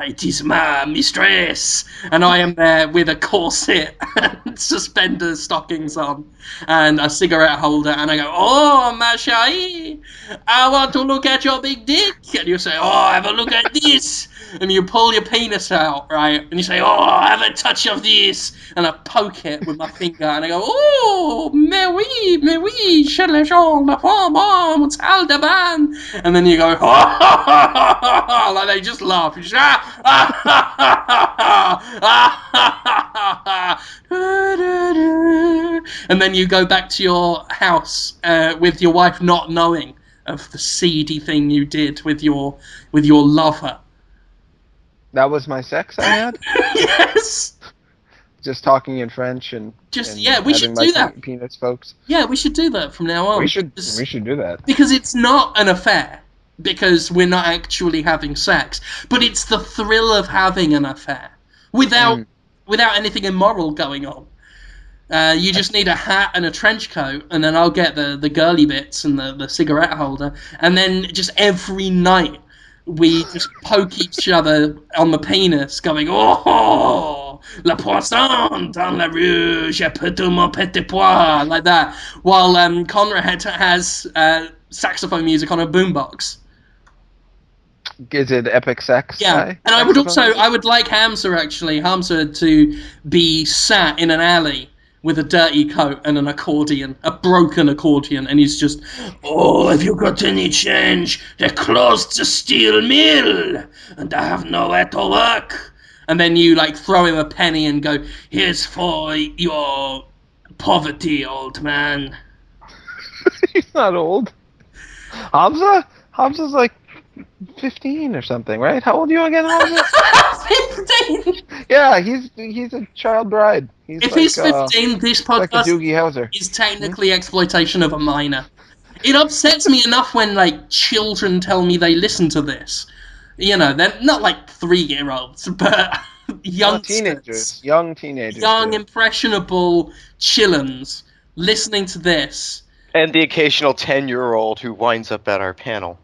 it is my mistress. And I am there with a corset and suspender stockings on and a cigarette holder. And I go, "Oh, ma chérie, I want to look at your big dick." And you say, "Have a look at this." And you pull your penis out, right? And you say, "Have a touch of this." And I poke it with my finger. And I go, "Oh, mais oui, je le chante, la femme, Aldeban." And then you go, like they just laugh. You just, and then you go back to your house with your wife not knowing of the seedy thing you did with your lover. That was my sex I had? Yes! Just talking in French and we should do that. Penis folks. Yeah, we should do that from now on. We should do that. Because it's not an affair. Because we're not actually having sex. But it's the thrill of having an affair. Without anything immoral going on. You just need a hat and a trench coat, and then I'll get the girly bits and the cigarette holder, and then just every night we just poke each other on the penis, going, "Oh, la poisson dans la rue, j'ai perdu mon petit pois," like that, while Conrad has saxophone music on a boombox. Is it epic sex? Yeah, and I would like Hamza to be sat in an alley with a dirty coat and an accordion, a broken accordion, and he's just, "Have you got any change? They're closed the steel mill, and I have nowhere to work." And then you throw him a penny and go, "Here's for your poverty, old man." He's not old. Hamza's like 15 or something, right? How old are you again, Hamza? 15? Yeah, he's a child bride. If he's 15, this podcast is technically exploitation of a minor. It upsets me enough when children tell me they listen to this. You know, they're not 3-year-olds, but youngsters, young teenagers, young impressionable chillins listening to this, and the occasional 10-year-old who winds up at our panel.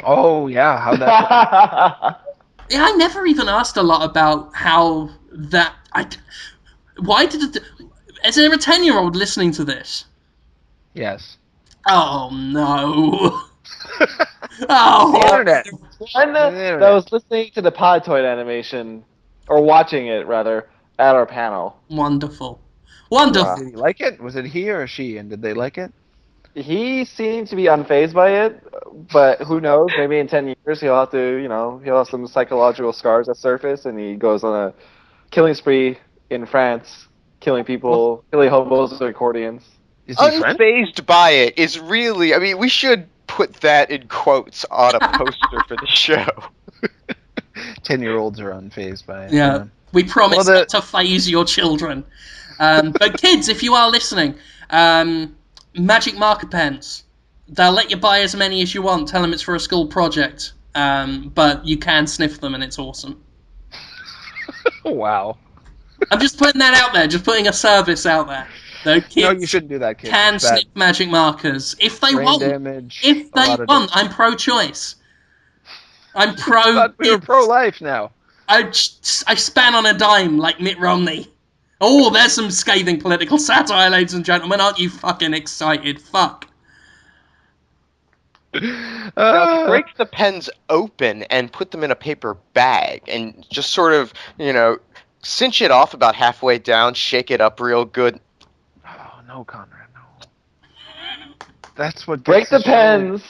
Oh yeah, how that? Yeah, I never even asked a lot about how that. Why did it? Is there a 10-year-old listening to this? Yes. Oh no. Oh, the internet. One that was listening to the Podtoid animation, or watching it rather, at our panel. Wonderful. Wonderful. Did he like it? Was it he or she? And did they like it? He seemed to be unfazed by it, but who knows? Maybe in 10 years he'll have to, he'll have some psychological scars that surface, and he goes on a killing spree in France, killing people, killing hobos with accordions. Is he unfazed by it is really, I mean, we should put that in quotes on a poster for the show. 10-year-olds are unfazed by it. Yeah. We promise not to phase your children. But kids, if you are listening, magic marker pens. They'll let you buy as many as you want. Tell them it's for a school project. But you can sniff them and it's awesome. Wow. I'm just putting that out there. Just putting a service out there. No, kids no, you shouldn't do that, kids. Can sniff magic markers. If they want. Damage, if they want, I'm pro-choice. I'm pro... We're pro-life now. I span on a dime like Mitt Romney. Oh, there's some scathing political satire, ladies and gentlemen. Aren't you fucking excited? Fuck. Now, break the pens open and put them in a paper bag and just sort of, cinch it off about halfway down, shake it up real good. Oh, no, Conrad, no. That's what break the pens.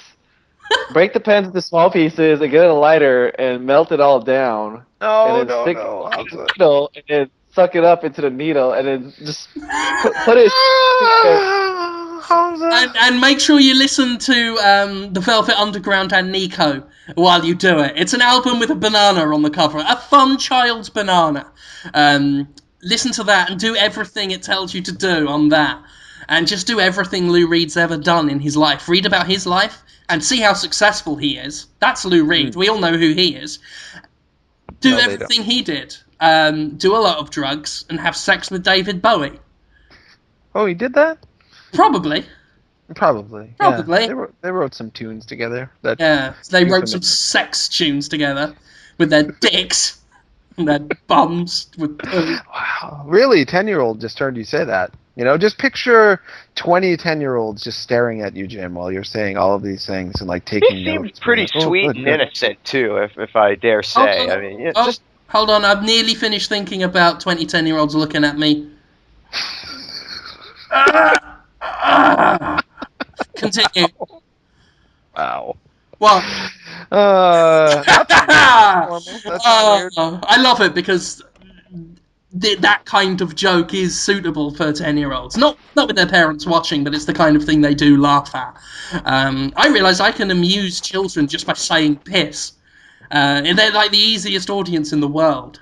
Break the pens into small pieces and get a lighter and melt it all down. No, and then stick it in the needle and then suck it up into the needle and then just put it. And make sure you listen to the Velvet Underground and Nico while you do it. It's an album with a banana on the cover, a fun child's banana. Listen to that and do everything it tells you to do on that. And just do everything Lou Reed's ever done in his life. Read about his life and see how successful he is. That's Lou Reed. We all know who he is. Do everything he did. Do a lot of drugs and have sex with David Bowie. Oh, he did that? Probably. Yeah. They wrote some tunes together. They wrote some sex tunes together with their dicks and their bums. Wow, really? 10-year-old just heard you say that. Just picture 20 10-year-olds just staring at you, Jim, while you're saying all of these things and taking notes. He seems pretty sweet and innocent too, if I dare say. I mean, just hold on. I've nearly finished thinking about 20 10-year-olds looking at me. Continue. Wow. What? That's I love it because that kind of joke is suitable for 10-year-olds. Not with their parents watching, but it's the kind of thing they do laugh at. I realise I can amuse children just by saying piss. And they're like the easiest audience in the world.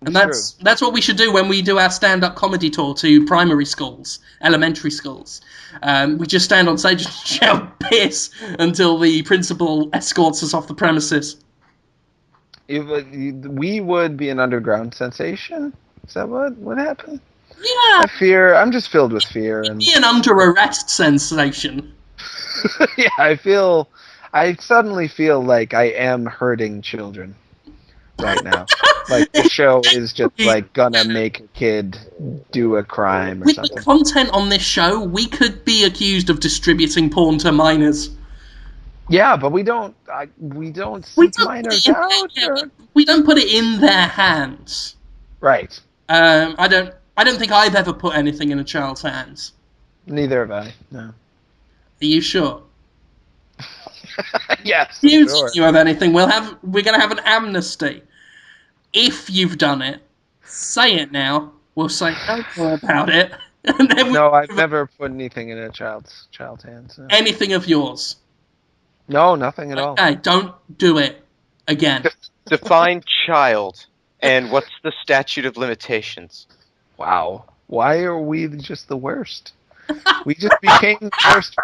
And that's what we should do when we do our stand-up comedy tour to primary schools, elementary schools. We just stand on stage and shout piss until the principal escorts us off the premises. We would be an underground sensation? Is that what would happen? Yeah. I'm just filled with fear. It'd be an under arrest sensation. Yeah, I suddenly feel like I am hurting children right now. The show is just gonna make a kid do a crime or something. With the content on this show, we could be accused of distributing porn to minors. Yeah, but we don't seek minors out. We don't put it in their hands. Right. I don't think I've ever put anything in a child's hands. Neither have I. No. Are you sure? Yes. If you have anything, we're gonna have an amnesty. If you've done it, say it now. We'll say no more about it. And then I've never put anything in a child's hands. No. Anything of yours? No, nothing at all. Okay, don't do it again. Define child, and what's the statute of limitations? Wow. Why are we just the worst? We just became the worst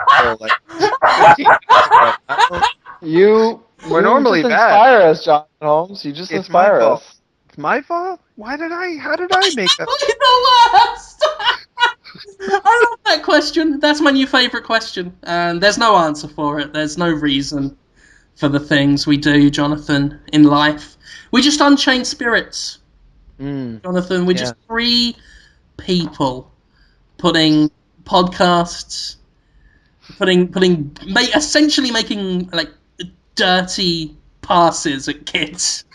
people. We're normally just bad. Inspire us, John Holmes. You just inspire us. It's my fault? How did I make that? The worst! I love that question. That's my new favourite question. And there's no answer for it. There's no reason for the things we do, Jonathan, in life. We're just unchained spirits. Jonathan, we're just three people putting podcasts, essentially making like dirty passes at kids.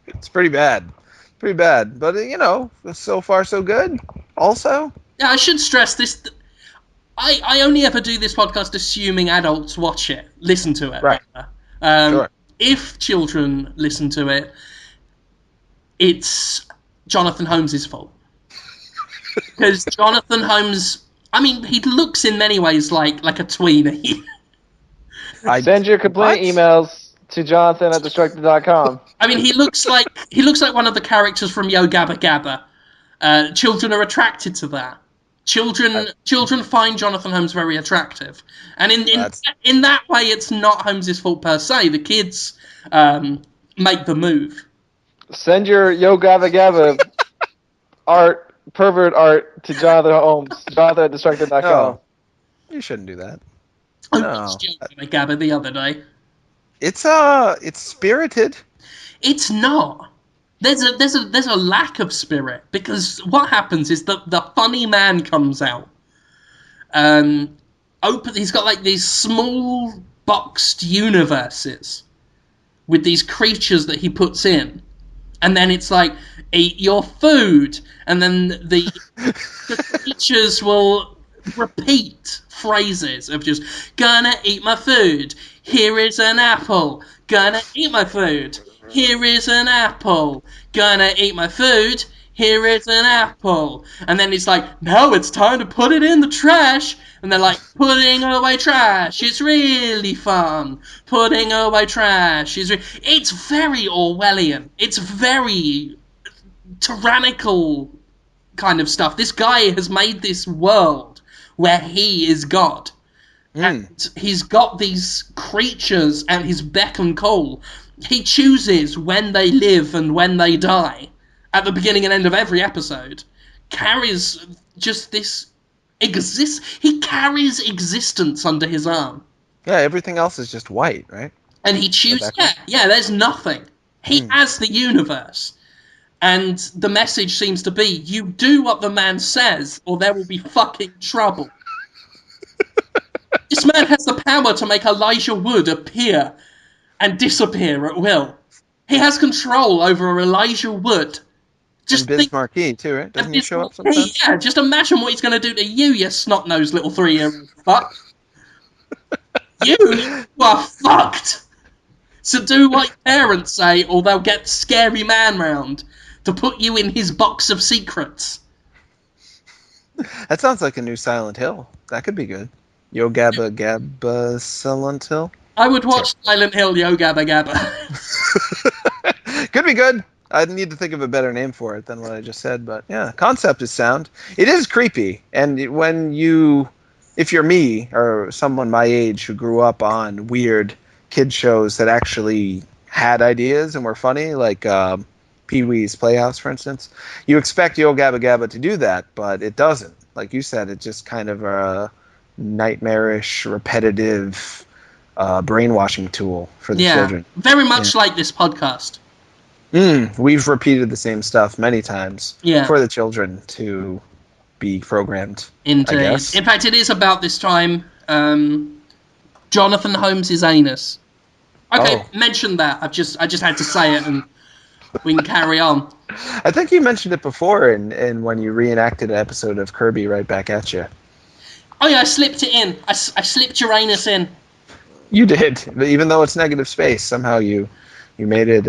It's pretty bad. But so far so good. Also, yeah, I should stress this. I only ever do this podcast assuming adults watch it, listen to it. Right. Sure. If children listen to it, it's Jonathan Holmes' fault. Because Jonathan Holmes, I mean, he looks in many ways like a tweenie. Send your complaint emails to Jonathan@destructed.com. I mean, he looks like one of the characters from Yo Gabba Gabba. Children are attracted to that. Children find Jonathan Holmes very attractive, and in that way, it's not Holmes' fault per se. The kids make the move. Send your Yo Gabba Gabba pervert art to Jonathan Holmes, Jonathan@destructed.com. No, you shouldn't do that. I watched Yo Gabba Gabba the other day. It's spirited. It's not. There's a lack of spirit, because what happens is the funny man comes out. He's got like these small boxed universes with these creatures that he puts in, and then it's like, eat your food, and then the creatures will repeat phrases of just, gonna eat my food, here is an apple, gonna eat my food, here is an apple, gonna eat my food, here is an apple. And then it's like, no, it's time to put it in the trash. And they're like, putting away trash, it's really fun. Putting away trash is it's very Orwellian. It's very tyrannical kind of stuff. This guy has made this world where he is God. And he's got these creatures at his beck and call. He chooses when they live and when they die at the beginning and end of every episode. Carries just this he carries existence under his arm. Yeah, everything else is just white, right? And he chooses there's nothing. He has the universe. And the message seems to be, you do what the man says or there will be fucking trouble. This man has the power to make Elijah Wood appear and disappear at will. He has control over Elijah Wood. Just and Biz Marquis too, right? Doesn't he show up sometimes? Yeah, just imagine what he's going to do to you snot-nosed little 3-year-old fuck. You are fucked. So do what your parents say, or they'll get Scary Man round to put you in his box of secrets. That sounds like a new Silent Hill. That could be good. Yo Gabba Gabba Silent Hill? I would watch Silent Hill Yo Gabba Gabba. Could be good. I need to think of a better name for it than what I just said, but yeah, concept is sound. It is creepy, and if you're me or someone my age who grew up on weird kid shows that actually had ideas and were funny, like Pee-wee's Playhouse, for instance, you expect Yo Gabba Gabba to do that, but it doesn't. Like you said, it's just kind of a nightmarish, repetitive brainwashing tool for the children. Very much like this podcast. We've repeated the same stuff many times for the children to be programmed. Indeed. In fact, it is about this time. Jonathan Holmes' anus. Okay, mention that. I just had to say it, and we can carry on. I think you mentioned it before in when you reenacted an episode of Kirby Right Back at You. Oh yeah, I slipped it in. I slipped your anus in. You did, but even though it's negative space, somehow you made it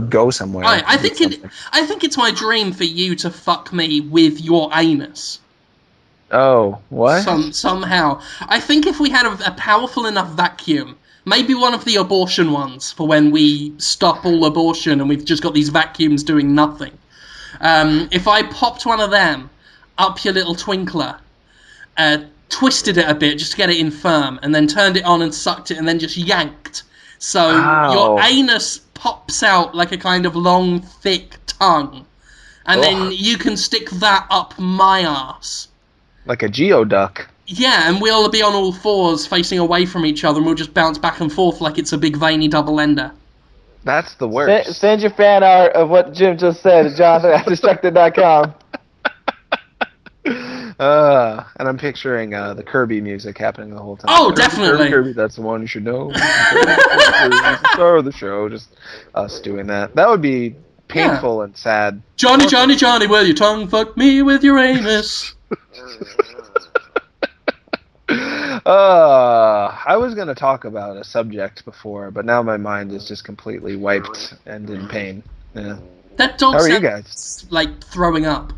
go somewhere. I think it's my dream for you to fuck me with your anus. Oh, what? Somehow. I think if we had a powerful enough vacuum, maybe one of the abortion ones for when we stop all abortion and we've just got these vacuums doing nothing. If I popped one of them up your little twinkler, twisted it a bit just to get it in firm, and then turned it on and sucked it and then just yanked, So your anus pops out like a kind of long, thick tongue. And then you can stick that up my ass. Like a geoduck. Yeah, and we'll be on all fours facing away from each other, and we'll just bounce back and forth like it's a big veiny double-ender. That's the worst. Send your fan art of what Jim just said to Jonathan@Destructed.com. And I'm picturing the Kirby music happening the whole time. Oh, definitely. Kirby, that's the one you should know. The star of the show, just us doing that. That would be painful and sad. Johnny, Johnny, Johnny, will you tongue fuck me with your anus? I was going to talk about a subject before, but now my mind is just completely wiped and in pain. Yeah. That dog sounds you guys? Like throwing up.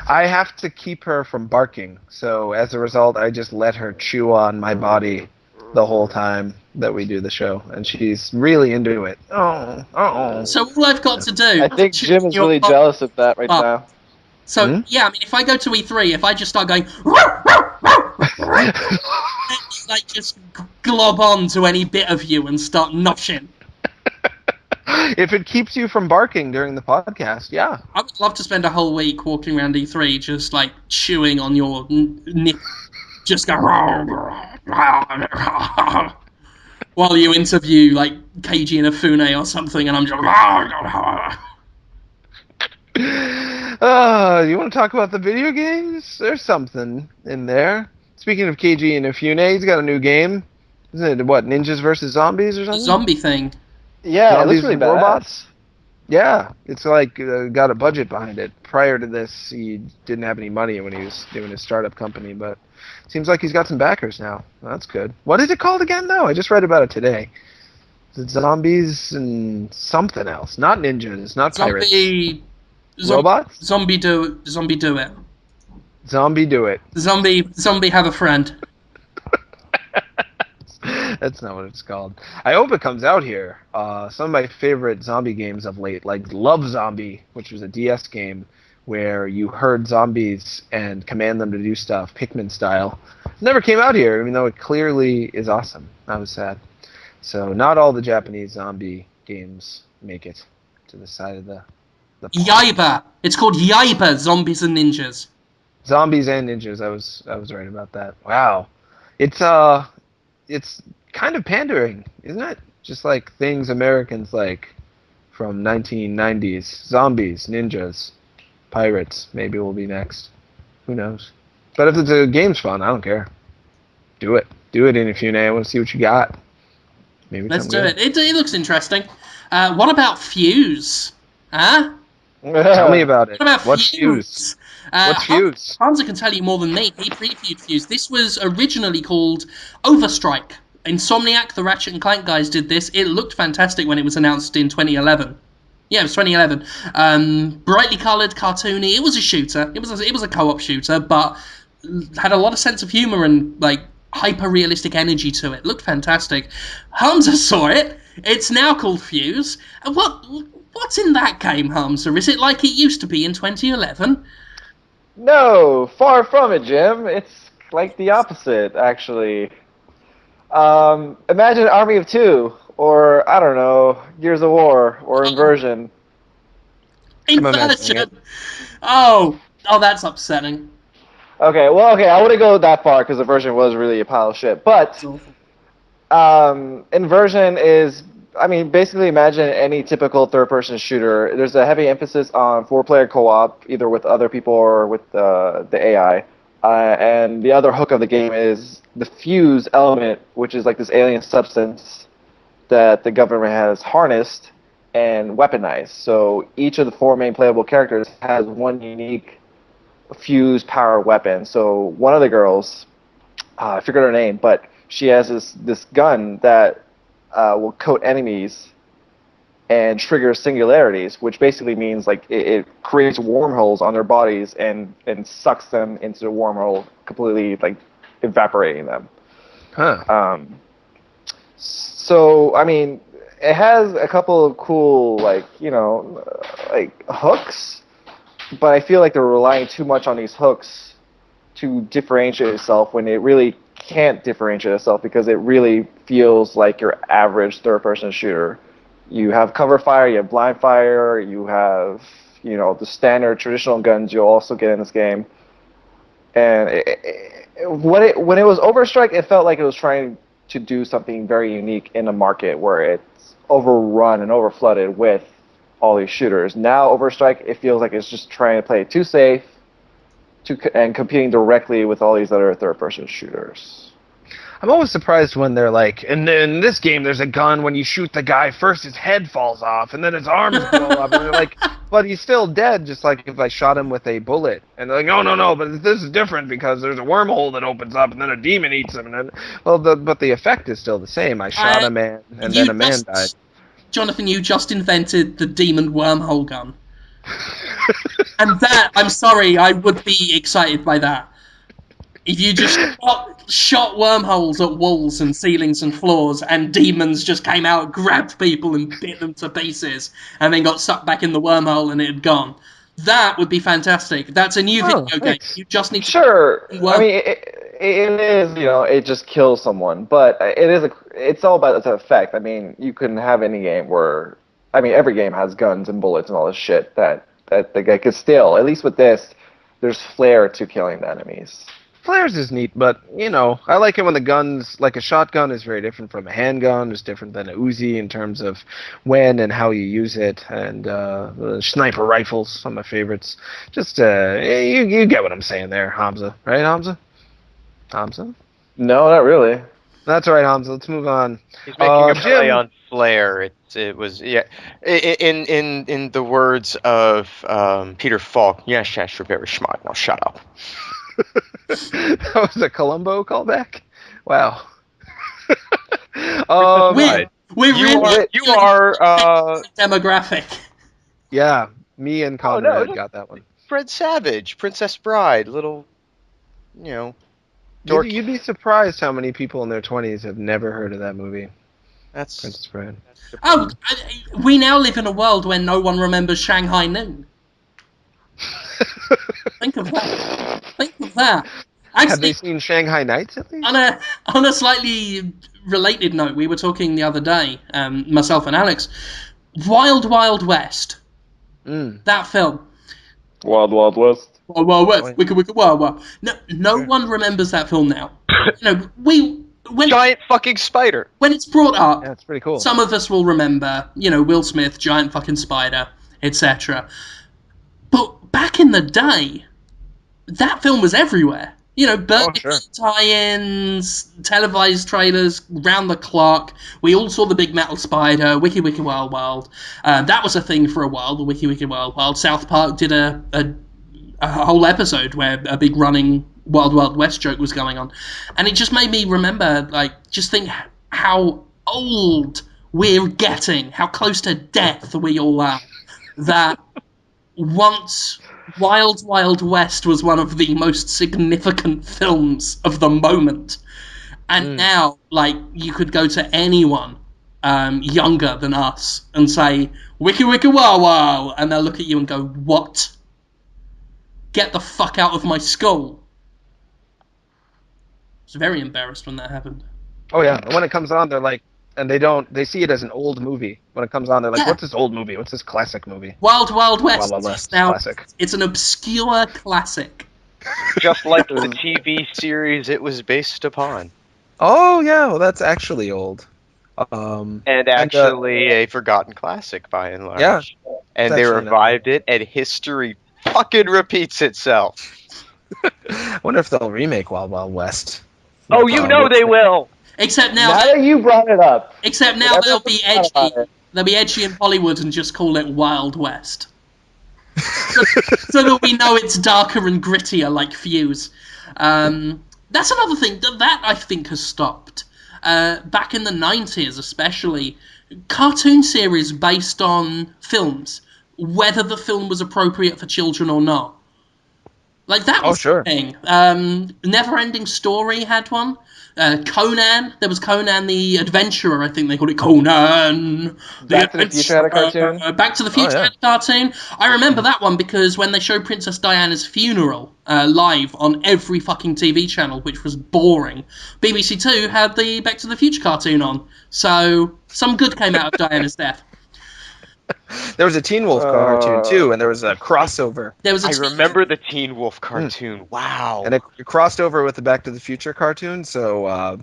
I have to keep her from barking, so as a result, I just let her chew on my body the whole time that we do the show, and she's really into it. So all I've got to do... I think Jim is really jealous of that right now. So, yeah, I mean, if I go to E3, if I just start going... like, just glob on to any bit of you and start noshing. If it keeps you from barking during the podcast, yeah. I would love to spend a whole week walking around E3 just, like, chewing on your nip. Just go... while you interview, like, Keiji Inafune or something, and I'm just... You want to talk about the video games? There's something in there. Speaking of Keiji Inafune, he's got a new game. Isn't it, what, Ninjas vs. Zombies or something? Zombie thing. Yeah, Zombies it looks really and badass. robots. Yeah, it's like got a budget behind it. Prior to this, he didn't have any money when he was doing his startup company, but it seems like he's got some backers now. That's good. What is it called again, though? I just read about it today. It's Zombies and something else. Not ninjas, not pirates. Robots? Zombie do it. Zombie do it. Zombie have a friend. That's not what it's called. I hope it comes out here. Some of my favorite zombie games of late, like Love Zombie, which was a DS game where you herd zombies and command them to do stuff, Pikmin style. Never came out here, even though it clearly is awesome. I was sad. So not all the Japanese zombie games make it to the side of the Yaiba. It's called Yaiba, Zombies and Ninjas. Zombies and Ninjas. I was right about that. Wow. It's kind of pandering, isn't it? Just like things Americans like from 1990s. Zombies, ninjas, pirates. Maybe will be next. Who knows? But if the game's fun, I don't care. Do it. Do it, Inafune. I want to see what you got. Maybe let's do it. It looks interesting. What about Fuse? Huh? Tell me about it. What about What's Fuse? What's Fuse? Hansa can tell you more than me. He previewed Fuse. This was originally called Overstrike. Insomniac, the Ratchet and Clank guys, did this. It looked fantastic when it was announced in 2011. Yeah, it was 2011. Brightly coloured, cartoony. It was a shooter. It was a co-op shooter, but had a lot of sense of humour and like hyper-realistic energy to it. Looked fantastic. Hamza saw it. It's now called Fuse. And what's in that game, Hamza? Is it like it used to be in 2011? No, far from it, Jim. It's like the opposite, actually. Imagine Army of Two, or, I don't know, Gears of War, or Inversion. Inversion! Oh, that's upsetting. Okay, I wouldn't go that far, because Inversion was really a pile of shit, but Inversion is, I mean, basically imagine any typical third-person shooter. There's a heavy emphasis on four-player co-op, either with other people or with the AI. And the other hook of the game is the fuse element, which is like this alien substance that the government has harnessed and weaponized. So each of the four main playable characters has one unique fuse power weapon. So one of the girls, I forget her name, but she has this gun that will coat enemies and trigger singularities, which basically means like it creates wormholes on their bodies and sucks them into the wormhole, completely like evaporating them. So I mean, it has a couple of cool like hooks, but I feel like they're relying too much on these hooks to differentiate itself when it really can't differentiate itself because it really feels like your average third-person shooter. You have cover fire, you have blind fire, you have the standard traditional guns you'll also get in this game. And when it was Overstrike, it felt like it was trying to do something very unique in a market where it's overrun and overflooded with all these shooters. Now Overstrike, it feels like it's just trying to play it too safe, and competing directly with all these other third-person shooters. I'm always surprised when they're like, in this game, there's a gun. When you shoot the guy, first his head falls off, and then his arms blow up. And they're like, but he's still dead, just like if I shot him with a bullet. And they're like, oh, no, but this is different because there's a wormhole that opens up, and then a demon eats him. And then, but the effect is still the same. I shot a man, and then a man died. Jonathan, you just invented the demon wormhole gun. And that, I'm sorry, I would be excited by that. If you just shot wormholes at walls and ceilings and floors, and demons just came out, grabbed people and bit them to pieces, and then got sucked back in the wormhole and it had gone. That would be fantastic. That's a new video game. You just need to... Sure. I mean, it is, it just kills someone, but it's all about the effect. I mean, you couldn't have any game where... I mean, every game has guns and bullets and all this shit that the guy could steal. At least with this, there's flair to killing the enemies. Flares is neat, but, I like it when the guns, like a shotgun is very different from a handgun. It's different than a Uzi in terms of when and how you use it. And sniper rifles, some of my favorites. Just, you get what I'm saying there, Hamza. Right, Hamza? Hamza? No, not really. That's all right, Hamza. Let's move on. He's making a play on flair. It was, yeah. In the words of Peter Falk, yes, you're very smart. Now shut up. That was a Columbo callback? Wow. You are demographic. Yeah, me and Conrad got that one. Fred Savage, Princess Bride, little, dork. You'd be surprised how many people in their 20s have never heard of that movie. That's Princess Bride. We now live in a world where no one remembers Shanghai Noon. Think of that. Actually, have they seen Shanghai Nights at least? On a slightly related note, we were talking the other day, myself and Alex, Wild Wild West. That film. Wild Wild West. Wild Wild West. Wicked Wicked Wild Wild. No one remembers that film now. Giant fucking spider. When it's brought up, yeah, it's pretty cool. Some of us will remember, Will Smith, giant fucking spider, etc. But back in the day, that film was everywhere. Tie-ins, televised trailers, round the clock. We all saw the big metal spider, Wiki Wiki Wild Wild. That was a thing for a while, the Wiki Wiki Wild Wild. South Park did a whole episode where a big running Wild Wild West joke was going on. And it just made me remember, just think how old we're getting, how close to death we all are. That once Wild Wild West was one of the most significant films of the moment. And now, you could go to anyone younger than us and say, Wiki Wiki Wow Wow, and they'll look at you and go, what? Get the fuck out of my school. I was very embarrassed when that happened. Oh yeah, when it comes on, they're like, and they see it as an old movie. When it comes on, they're like, what's this old movie? What's this classic movie? Wild Wild West. Wild Wild West. Now, classic. It's an obscure classic. Just like the TV series it was based upon. Oh yeah, well that's actually old. And actually a forgotten classic by and large. Yeah. And they revived it, and history fucking repeats itself. I wonder if they'll remake Wild Wild West. Oh, they will! Except now that you brought it up. Except now they'll be edgy. They'll be edgy in Hollywood and just call it Wild West. so that we know it's darker and grittier like Fuse. That's another thing. That I think has stopped. Back in the 90s especially, cartoon series based on films, whether the film was appropriate for children or not. Like, that was the thing. Never-Ending Story had one. Conan. There was Conan the Adventurer, I think they called it. Conan the Back to the Future had a cartoon. Back to the Future had a cartoon. I remember that one because when they showed Princess Diana's funeral live on every fucking TV channel, which was boring, BBC Two had the Back to the Future cartoon on. So some good came out of Diana's death. There was a Teen Wolf cartoon too, and there was a crossover. I remember the Teen Wolf cartoon. Wow. And it crossed over with the Back to the Future cartoon, so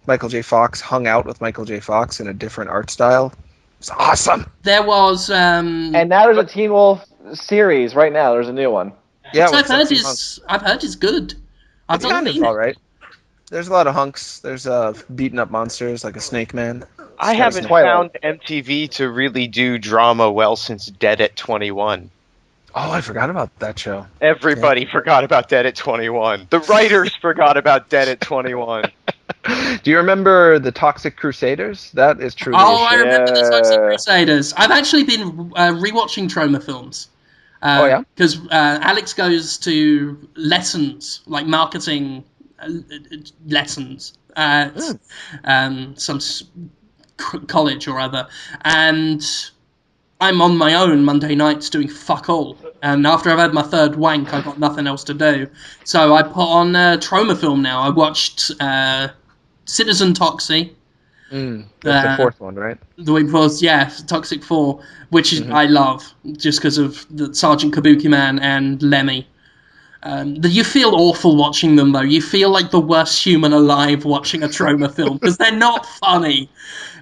Michael J. Fox hung out with Michael J. Fox in a different art style. It was awesome. There was... and now there's a Teen Wolf series right now. There's a new one. Yeah, I've heard it's good. It's kind of alright. There's a lot of hunks. There's beaten up monsters like a Snake Man. I haven't found MTV to really do drama well since Dead at 21. Oh, I forgot about that show. Everybody forgot about Dead at 21. The writers forgot about Dead at 21. Do you remember the Toxic Crusaders? That is true. Oh, I remember the Toxic Crusaders. I've actually been rewatching Troma films. Oh, yeah? Because Alex goes to lessons, like marketing lessons at some college or other, and I'm on my own Monday nights doing fuck all, and after I've had my third wank I've got nothing else to do, so I put on Troma film now. I watched Citizen Toxie. That's the fourth one, right? Toxic 4, which I love just because of the Sergeant Kabuki Man and Lemmy. You feel awful watching them, though. You feel like the worst human alive watching a Troma film, because they're not funny.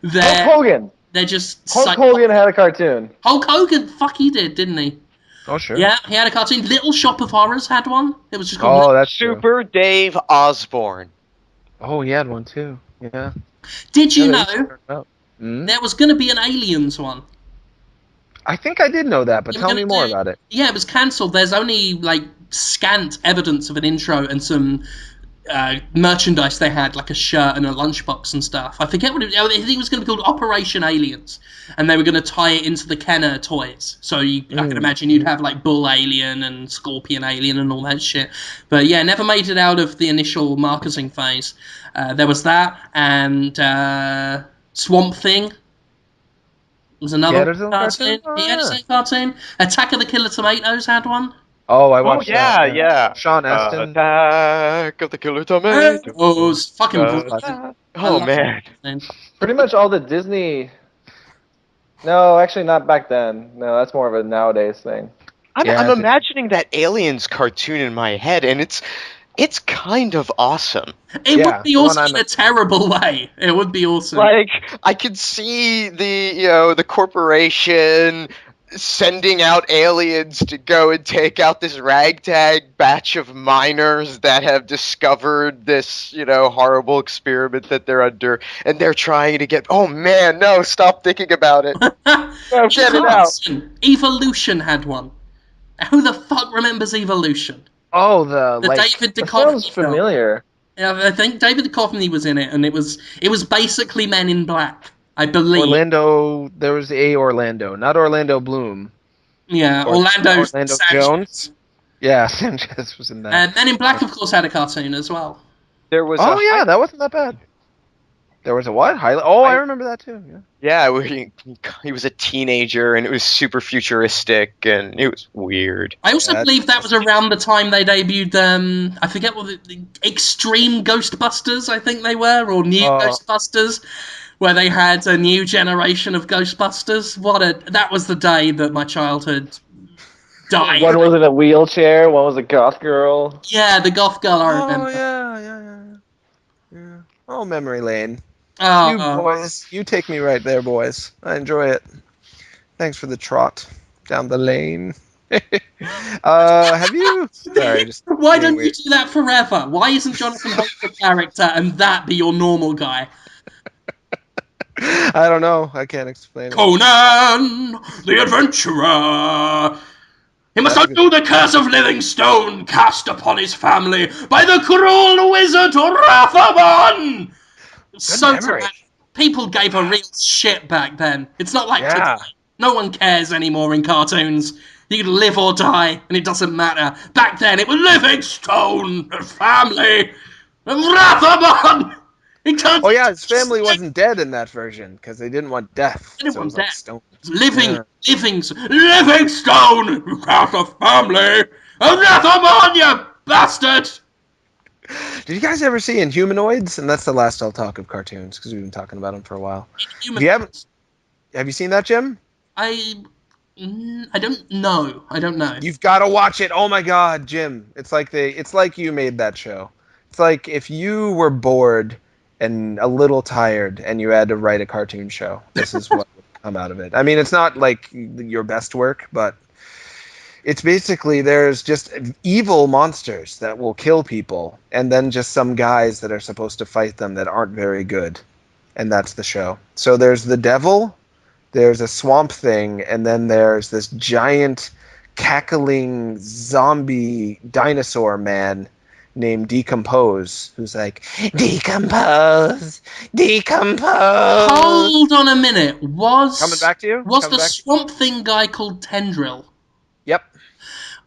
Hulk Hogan! They're just... Hulk Hogan had a cartoon. Hulk Hogan? Fuck, he did, didn't he? Oh, sure. Yeah, he had a cartoon. Little Shop of Horrors had one. It was just called... that's Super Dave Osborne. Oh, he had one, too. Yeah. Did you know there was going to be an Aliens one? I think I did know that, but tell me more about it. Yeah, it was cancelled. There's only, like, scant evidence of an intro and some merchandise they had, like a shirt and a lunchbox and stuff. I forget what it was. I think it was going to be called Operation Aliens, and they were going to tie it into the Kenner toys. So I can imagine you'd have, like, Bull Alien and Scorpion Alien and all that shit. But, yeah, never made it out of the initial marketing phase. There was that, and Swamp Thing. Was another cartoon. He had a cartoon. Attack of the Killer Tomatoes had one. Oh, I watched that. Yeah. Sean Astin. Attack of the Killer Tomatoes. Oh, it was fucking oh, man. Pretty much all the Disney... No, actually not back then. No, that's more of a nowadays thing. I'm imagining that Aliens cartoon in my head, and it's kind of awesome. It would be awesome in a terrible way. It would be awesome. Like, I could see the corporation sending out aliens to go and take out this ragtag batch of miners that have discovered this, horrible experiment that they're under, and they're trying to get... Oh, man, no, stop thinking about it. No, get it out. Evolution had one. Who the fuck remembers Evolution? Oh, the David Duchovny. Sounds familiar. Yeah, I think David Duchovny was in it, and it was basically Men in Black, I believe. Orlando, there was a Orlando, not Orlando Bloom. Yeah, Orlando Jones. Yeah, Sanchez was in that. And Men in Black, of course, had a cartoon as well. There was. That wasn't that bad. There was a what? I remember that too. Yeah, he was a teenager, and it was super futuristic, and it was weird. I also believe that was around the time they debuted, I forget what the Extreme Ghostbusters, I think they were, or New Ghostbusters, where they had a new generation of Ghostbusters. That was the day that my childhood died. One was in a wheelchair, one was a goth girl. Yeah, the goth girl, I remember. Oh, yeah. Oh, memory lane. Oh, you boys, you take me right there, boys. I enjoy it. Thanks for the trot down the lane. Have you? Sorry, why don't you do that forever? Why isn't Jonathan Holt the character and that be your normal guy? I don't know. I can't explain it. Conan, the adventurer. He must undo the curse of Livingstone cast upon his family by the cruel wizard Rathamon. So people gave a real shit back then. It's not like today. No one cares anymore in cartoons. You can live or die, and it doesn't matter. Back then, it was Livingstone, and family, and Rathamon! Oh yeah, his family wasn't dead in that version, because they didn't want death. They didn't so want it was like death. stone. Livingstone, you cast a family, and Rathamon, you bastard! Did you guys ever see Inhumanoids? And that's the last I'll talk of cartoons, because we've been talking about them for a while. Have you seen that, Jim? I don't know. You've got to watch it. Oh my God, Jim! It's like you made that show. It's like if you were bored and a little tired, and you had to write a cartoon show. This is what would come out of it. I mean, it's not like your best work, but it's basically there's just evil monsters that will kill people, and then just some guys that are supposed to fight them that aren't very good, and that's the show. So there's the devil. There's a swamp thing, and then there's this giant, cackling zombie dinosaur man named Decompose, who's like, decompose, decompose. Hold on a minute. Coming back to you? Was the Swamp Thing guy called Tendril? Yep.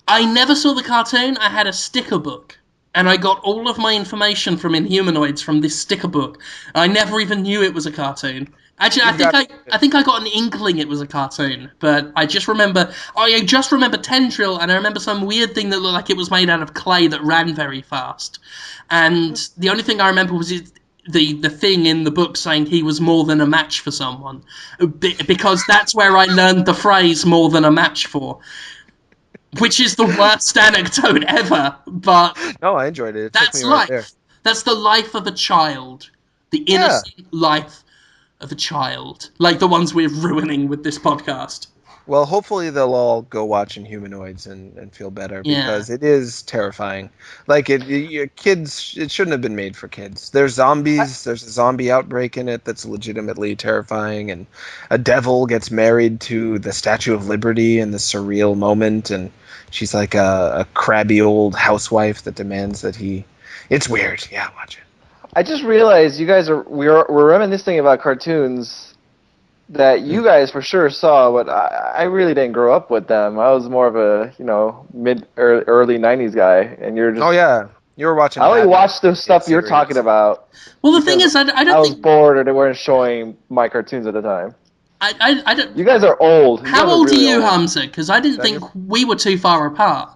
I never saw the cartoon. I had a sticker book. And I got all of my information from Inhumanoids from this sticker book. I never even knew it was a cartoon. Actually, I think I got an inkling it was a cartoon, but I just remember Tendril, and I remember some weird thing that looked like it was made out of clay that ran very fast. And the only thing I remember was the thing in the book saying he was more than a match for someone, because that's where I learned the phrase "more than a match for." Which is the worst anecdote ever, but no, I enjoyed it. That's life. There. That's the life of a child, the innocent life of a child, like the ones we're ruining with this podcast. Well, hopefully they'll all go watch Inhumanoids and feel better, because it is terrifying. Like kids, it shouldn't have been made for kids. There's zombies. There's a zombie outbreak in it that's legitimately terrifying, and a devil gets married to the Statue of Liberty in this surreal moment, and she's like a crabby old housewife that demands that he. It's weird. Yeah, watch it. I just realized you guys we're reminiscing about cartoons that you guys for sure saw, but I really didn't grow up with them. I was more of a early '90s guy, and you're just. Oh yeah, you were watching. I only watched the stuff you're talking about. Well, the thing is, I was bored, or they weren't showing my cartoons at the time. I don't. You guys are old. How old are you, Hamza? Because I didn't think we were too far apart.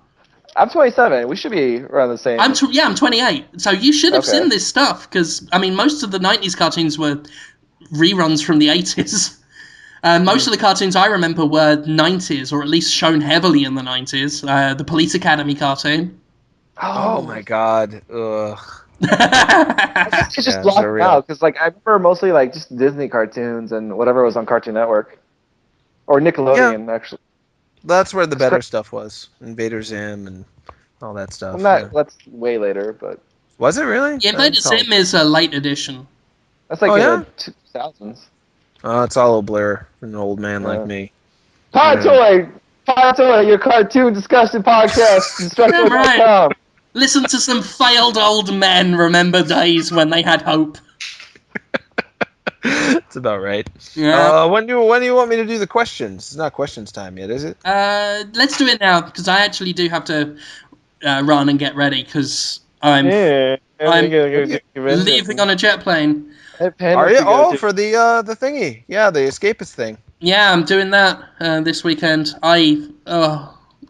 I'm 27. We should be around the same. I'm 28. So you should have seen this stuff, because I mean, most of the '90s cartoons were reruns from the '80s. Most of the cartoons I remember were '90s, or at least shown heavily in the '90s. The Police Academy cartoon. Oh my God! Ugh. I think just blocked out, because I remember mostly just Disney cartoons and whatever was on Cartoon Network or Nickelodeon actually. That's where the better stuff was. Invader Zim and all that stuff. That's way later, but was it really? Yeah, Invader Zim is a late edition. That's in the 2000s. Oh, it's all a blur for an old man like me. Podtoid, your cartoon discussion podcast. Destructoid.com. Listen to some failed old men remember days when they had hope. That's about right. Yeah. When do you want me to do the questions? It's not questions time yet, is it? Let's do it now, because I actually do have to run and get ready, because I'm leaving on a jet plane. Are you? Oh, for the thingy. Yeah, the escapist thing. Yeah, I'm doing that this weekend. I'm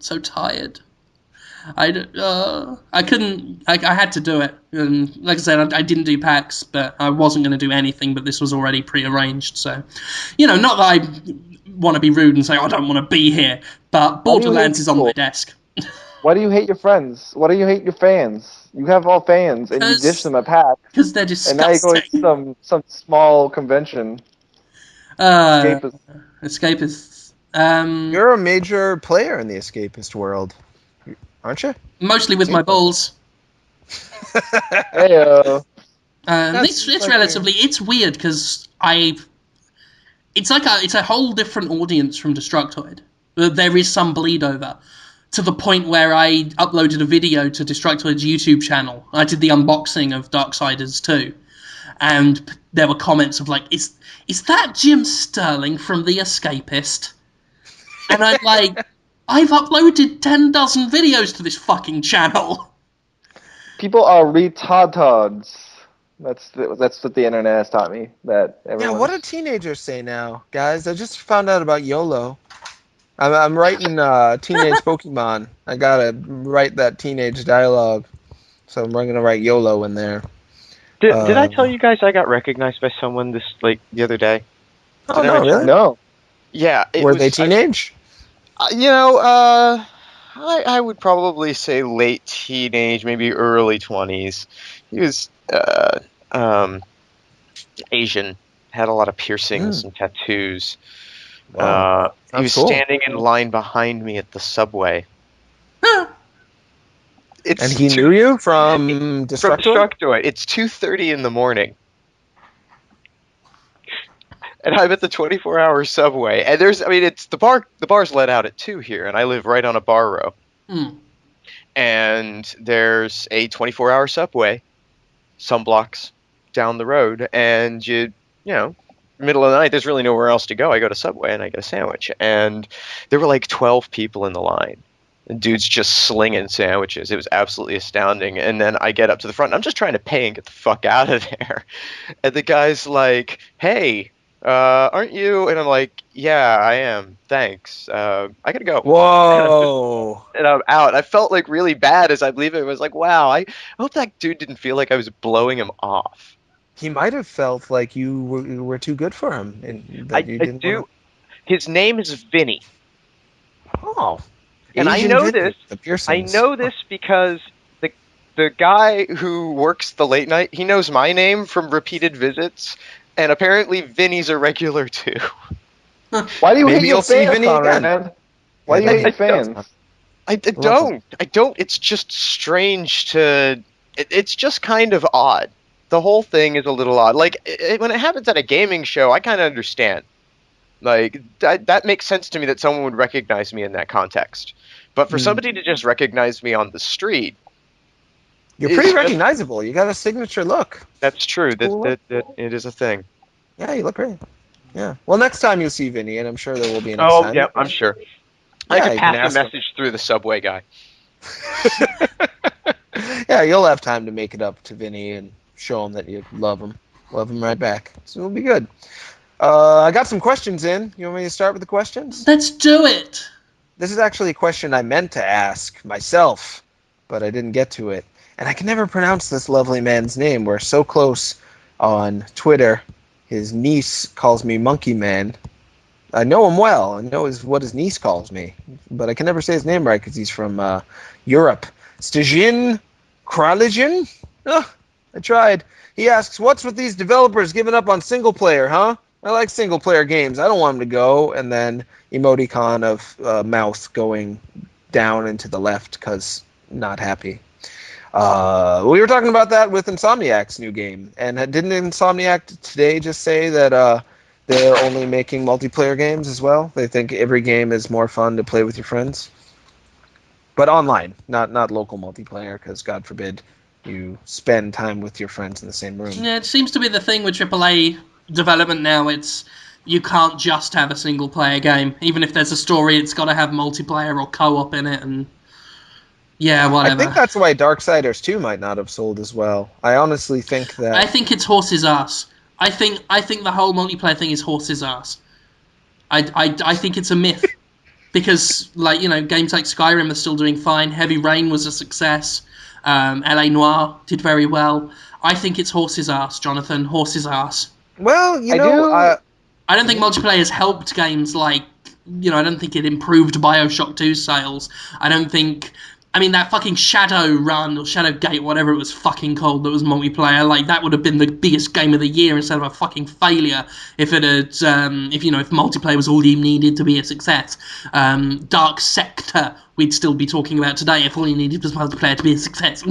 so tired. I couldn't. I had to do it, and like I said, I didn't do PAX, but I wasn't going to do anything. But this was already prearranged, so not that I want to be rude and say I don't want to be here, but Borderlands is on my desk. Why do you hate your friends? Why do you hate your fans? You have all fans, and you dish them a PAX. Because they're disgusting. And now you're going to some small convention. Escapists. You're a major player in the escapist world. Aren't you? Mostly with my balls. Heyo. It's relatively. It's weird because it's a whole different audience from Destructoid. There is some bleed over to the point where I uploaded a video to Destructoid's YouTube channel. I did the unboxing of Darksiders 2, and there were comments of is that Jim Sterling from The Escapist? And I'm like, I've uploaded 10 dozen videos to this fucking channel. People are retards. That's what the internet has taught me. That everyone. What do teenagers say now, guys? I just found out about YOLO. I'm writing Teenage Pokemon. I gotta write that teenage dialogue, so I'm gonna write YOLO in there. Did I tell you guys I got recognized by someone the other day? Oh no, really? No. Yeah. Were they teenage? I would probably say late teenage, maybe early 20s. He was Asian, had a lot of piercings and tattoos. Wow. He was standing in line behind me at the subway. And he knew you from Destructoid? From Destructoid. It's 2:30 in the morning. And I'm at the 24-hour subway. And it's the bar's let out at 2 here, and I live right on a bar row. And there's a 24-hour subway some blocks down the road, and middle of the night, there's really nowhere else to go. I go to Subway and I get a sandwich, and there were like 12 people in the line. And dudes just slinging sandwiches. It was absolutely astounding. And then I get up to the front, and I'm just trying to pay and get the fuck out of there. And the guy's like, "Hey, aren't you?" And I'm like, "Yeah, I am. Thanks. I gotta go." Whoa. And I'm out. I felt like really bad as I leave. I was like, wow, I hope that dude didn't feel like I was blowing him off. He might have felt like you were too good for him. And I do. His name is Vinny. Oh. And Asian I know Vinny, this. I know this because the guy who works the late night, he knows my name from repeated visits, and apparently Vinny's a regular too. Why do you hate your fans, Conrad? Why do you hate your fans? I don't. It's just strange to. It's just kind of odd. The whole thing is a little odd. Like, when it happens at a gaming show, I kind of understand. Like, that makes sense to me that someone would recognize me in that context. But for somebody to just recognize me on the street... You're pretty recognizable. You got a signature look. That's true. That it is a thing. Yeah, you look great. Yeah. Well, next time you'll see Vinny, and I'm sure there will be a next time. Oh, yeah, I'm sure. I can pass the message through the Subway guy. Yeah, you'll have time to make it up to Vinny and show him that you love him. Love him right back. So it'll be good. I got some questions in. You want me to start with the questions? Let's do it. This is actually a question I meant to ask myself, but I didn't get to it. And I can never pronounce this lovely man's name. We're so close on Twitter. His niece calls me Monkey Man. I know him well. I know what his niece calls me. But I can never say his name right because he's from Europe. Stajin Kraligen? Oh, I tried. He asks, what's with these developers giving up on single player, huh? I like single player games. I don't want them to go. And then emoticon of mouth going down and to the left because not happy. We were talking about that with Insomniac's new game. And didn't Insomniac today just say that they're only making multiplayer games as well? They think every game is more fun to play with your friends. But online, not local multiplayer, because God forbid you spend time with your friends in the same room. Yeah, it seems to be the thing with AAA development now. It's you can't just have a single player game. Even if there's a story, it's got to have multiplayer or co-op in it, and yeah, whatever. I think that's why Darksiders 2 might not have sold as well. I honestly think that... I think it's horse's ass. I think the whole multiplayer thing is horse's ass. I think it's a myth. Because, games like Skyrim are still doing fine. Heavy Rain was a success. L.A. Noire did very well. I think it's horse's ass, Jonathan. Horse's ass. Well, I don't think multiplayer has helped games like... I don't think it improved Bioshock 2 sales. I don't think... that fucking Shadowrun or Shadowgate, whatever it was fucking called, that was multiplayer, that would have been the biggest game of the year instead of a fucking failure if it had, if multiplayer was all you needed to be a success. Dark Sector, we'd still be talking about today if all you needed was multiplayer to be a success.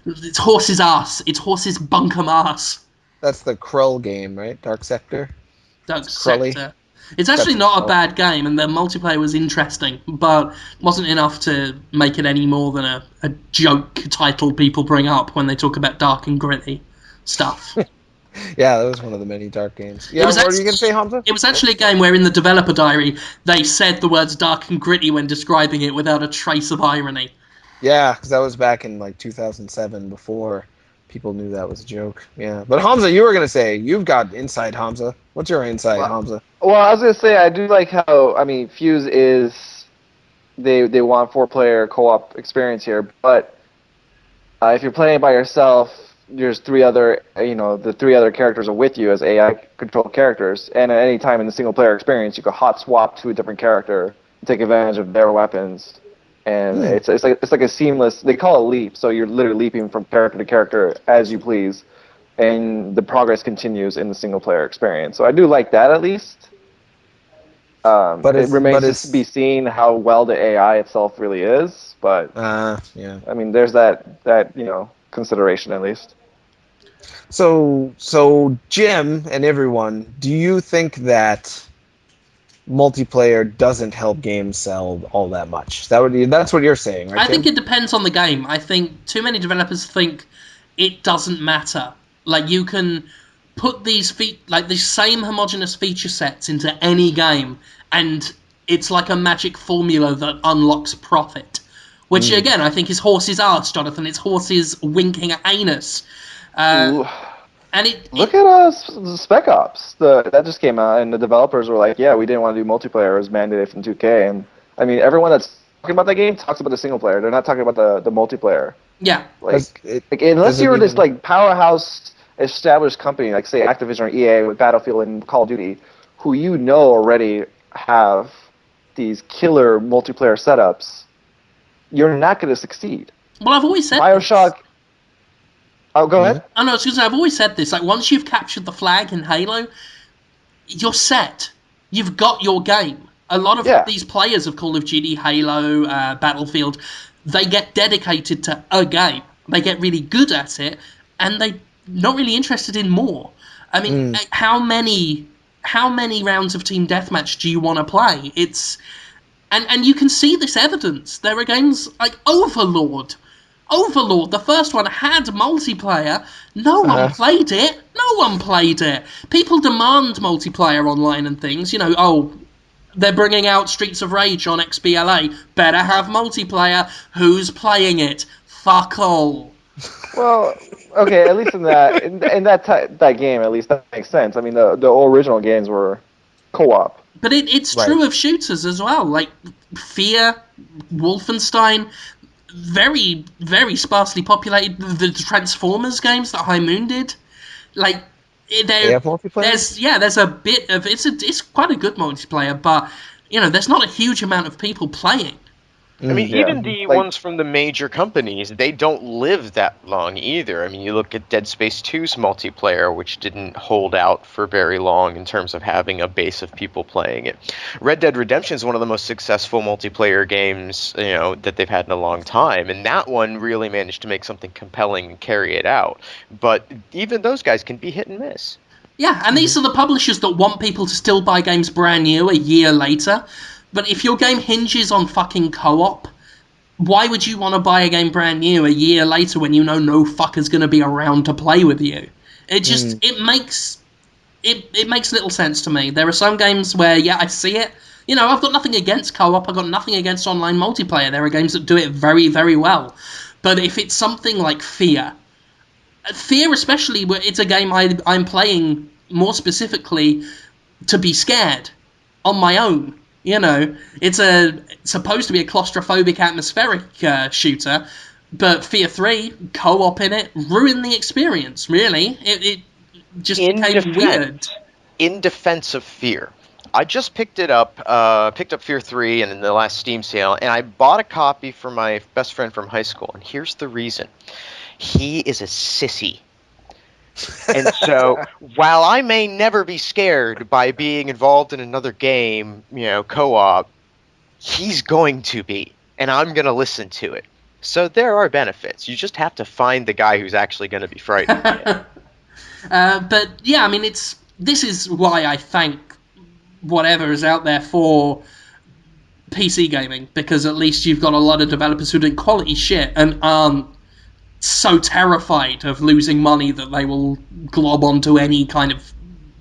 It's horse's ass. It's horse's bunkum ass. That's the Krull game, right? Dark Sector? Dark Sector. It's actually not a bad game, and the multiplayer was interesting, but wasn't enough to make it any more than a joke title people bring up when they talk about dark and gritty stuff. Yeah, that was one of the many dark games. Yeah, what were you going to say, Hamza? It was actually a game where in the developer diary they said the words dark and gritty when describing it without a trace of irony. Yeah, because that was back in like 2007 before people knew that was a joke. Yeah, but Hamza, you were going to say, you've got insight, Hamza. What's your insight, Hamza? Well, I was going to say, I do like how, I mean, Fuse is, they want 4-player co-op experience here, but if you're playing by yourself, there's 3 other, the 3 other characters are with you as AI-controlled characters, and at any time in the single-player experience, you can hot swap to a different character and take advantage of their weapons. And it's like a seamless. They call it leap, so you're literally leaping from character to character as you please, and the progress continues in the single player experience. So I do like that at least. But it remains to be seen how well the AI itself really is. But yeah, I mean, there's that consideration at least. So Jim and everyone, do you think that multiplayer doesn't help games sell all that much? That's what you're saying, right? I think it depends on the game. I think too many developers think it doesn't matter. Like, you can put these same homogeneous feature sets into any game, and it's like a magic formula that unlocks profit. Which, again, I think is horse's arse, Jonathan. It's horse's winking at anus. Look at Spec Ops. That just came out, and the developers were like, "Yeah, we didn't want to do multiplayer. It was mandated from 2K." And I mean, everyone that's talking about that game talks about the single player. They're not talking about the multiplayer. Yeah. Unless you're this powerhouse established company, like say Activision or EA with Battlefield and Call of Duty, who already have these killer multiplayer setups, you're not going to succeed. Well, I've always said BioShock. This. Oh, go ahead. Oh, no, excuse me. I've always said this. Like, once you've captured the flag in Halo, you're set. You've got your game. A lot of these players of Call of Duty, Halo, Battlefield, they get dedicated to a game. They get really good at it, and they're not really interested in more. I mean, how many rounds of team deathmatch do you want to play? And you can see this evidence. There are games like Overlord. The first one had multiplayer. No one played it. People demand multiplayer online and things. They're bringing out Streets of Rage on XBLA. Better have multiplayer. Who's playing it? Fuck all. Well, okay, at least in that game, at least that makes sense. I mean, the original games were co-op. But it's true of shooters as well. Like Fear, Wolfenstein. Very, very sparsely populated. The Transformers games that High Moon did, like they have multiplayer. There's a bit of it's quite a good multiplayer, but there's not a huge amount of people playing. I mean, even the ones from the major companies, they don't live that long either. I mean, you look at Dead Space 2's multiplayer, which didn't hold out for very long in terms of having a base of people playing it. Red Dead Redemption is one of the most successful multiplayer games, that they've had in a long time, and that one really managed to make something compelling and carry it out. But even those guys can be hit and miss. Yeah, and these are the publishers that want people to still buy games brand new a year later. But if your game hinges on fucking co-op, why would you want to buy a game brand new a year later when no fucker's going to be around to play with you? It just it makes little sense to me. There are some games where I see it. I've got nothing against co-op. I've got nothing against online multiplayer. There are games that do it very, very well. But if it's something like Fear especially, where it's a game I'm playing more specifically to be scared on my own. It's supposed to be a claustrophobic atmospheric shooter, but Fear 3, co-op in it, ruined the experience, really. It just became weird. In defense of Fear, I just picked up Fear 3 in the last Steam sale, and I bought a copy for my best friend from high school, and here's the reason. He is a sissy. And so, while I may never be scared by being involved in another game, co-op, he's going to be, and I'm going to listen to it. So there are benefits. You just have to find the guy who's actually going to be frightened. But yeah, I mean, this is why I thank whatever is out there for PC gaming, because at least you've got a lot of developers who do quality shit and aren't so terrified of losing money that they will glob onto any kind of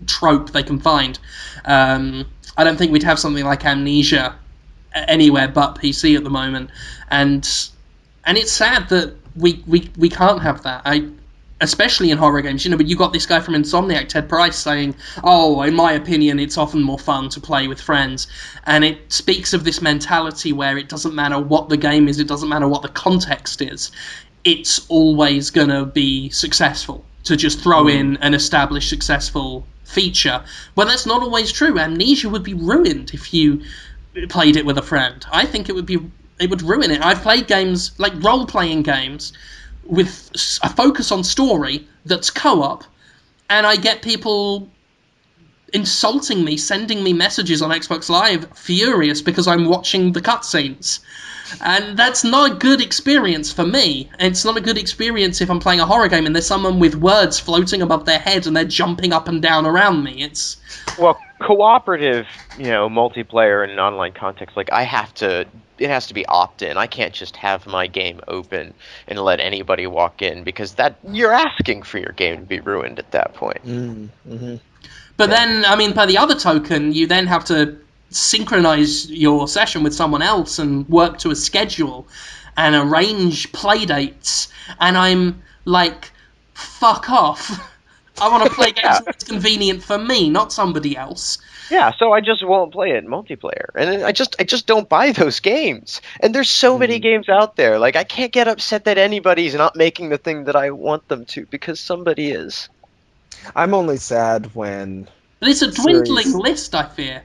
trope they can find. I don't think we'd have something like Amnesia anywhere but PC at the moment, and it's sad that we can't have that. Especially in horror games, but you got this guy from Insomniac, Ted Price, saying, "Oh, in my opinion, it's often more fun to play with friends," and it speaks of this mentality where it doesn't matter what the game is, it doesn't matter what the context is, it's always gonna be successful to just throw in an established successful feature. Well, that's not always true. Amnesia would be ruined if you played it with a friend. I think it would ruin it. I've played games like role-playing games with a focus on story that's co-op, and I get people insulting me, sending me messages on Xbox Live, furious because I'm watching the cutscenes. And that's not a good experience for me. It's not a good experience if I'm playing a horror game and there's someone with words floating above their head and they're jumping up and down around me. It's... Well, cooperative, multiplayer in an online context, like, it has to be opt-in. I can't just have my game open and let anybody walk in, because you're asking for your game to be ruined at that point. Mm-hmm. But then, by the other token, you then have to synchronize your session with someone else and work to a schedule and arrange play dates, and I'm like, fuck off. I want to play games where it's convenient for me, not somebody else. Yeah, so I just won't play it multiplayer, and I just don't buy those games. And there's so many games out there. Like, I can't get upset that anybody's not making the thing that I want them to, because somebody is. I'm only sad when... But it's a dwindling list, I fear.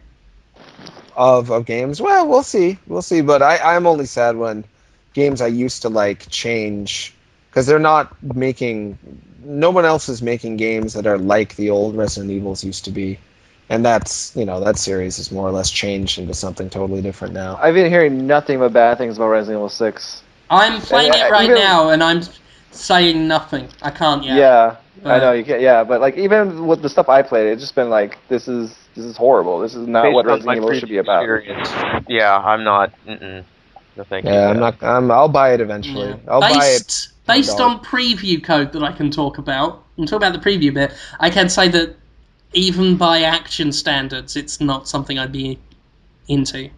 Of games? Well, we'll see. But I'm only sad when games I used to like change, because they're not making... No one else is making games that are like the old Resident Evils used to be. And that's, that series is more or less changed into something totally different now. I've been hearing nothing but bad things about Resident Evil 6. I'm playing it right now, and I'm saying nothing. I can't yet. Yeah, I know you can't. Yeah, but like even with the stuff I played, it's just been like, this is horrible. This is not what Resident Evil should be about. Yeah, I'm not. No, thank you. Yeah, I'm not. I'll buy it eventually. Yeah. I'll buy it based on preview code that I can talk about. I'm talking about the preview bit. I can say that even by action standards, it's not something I'd be into.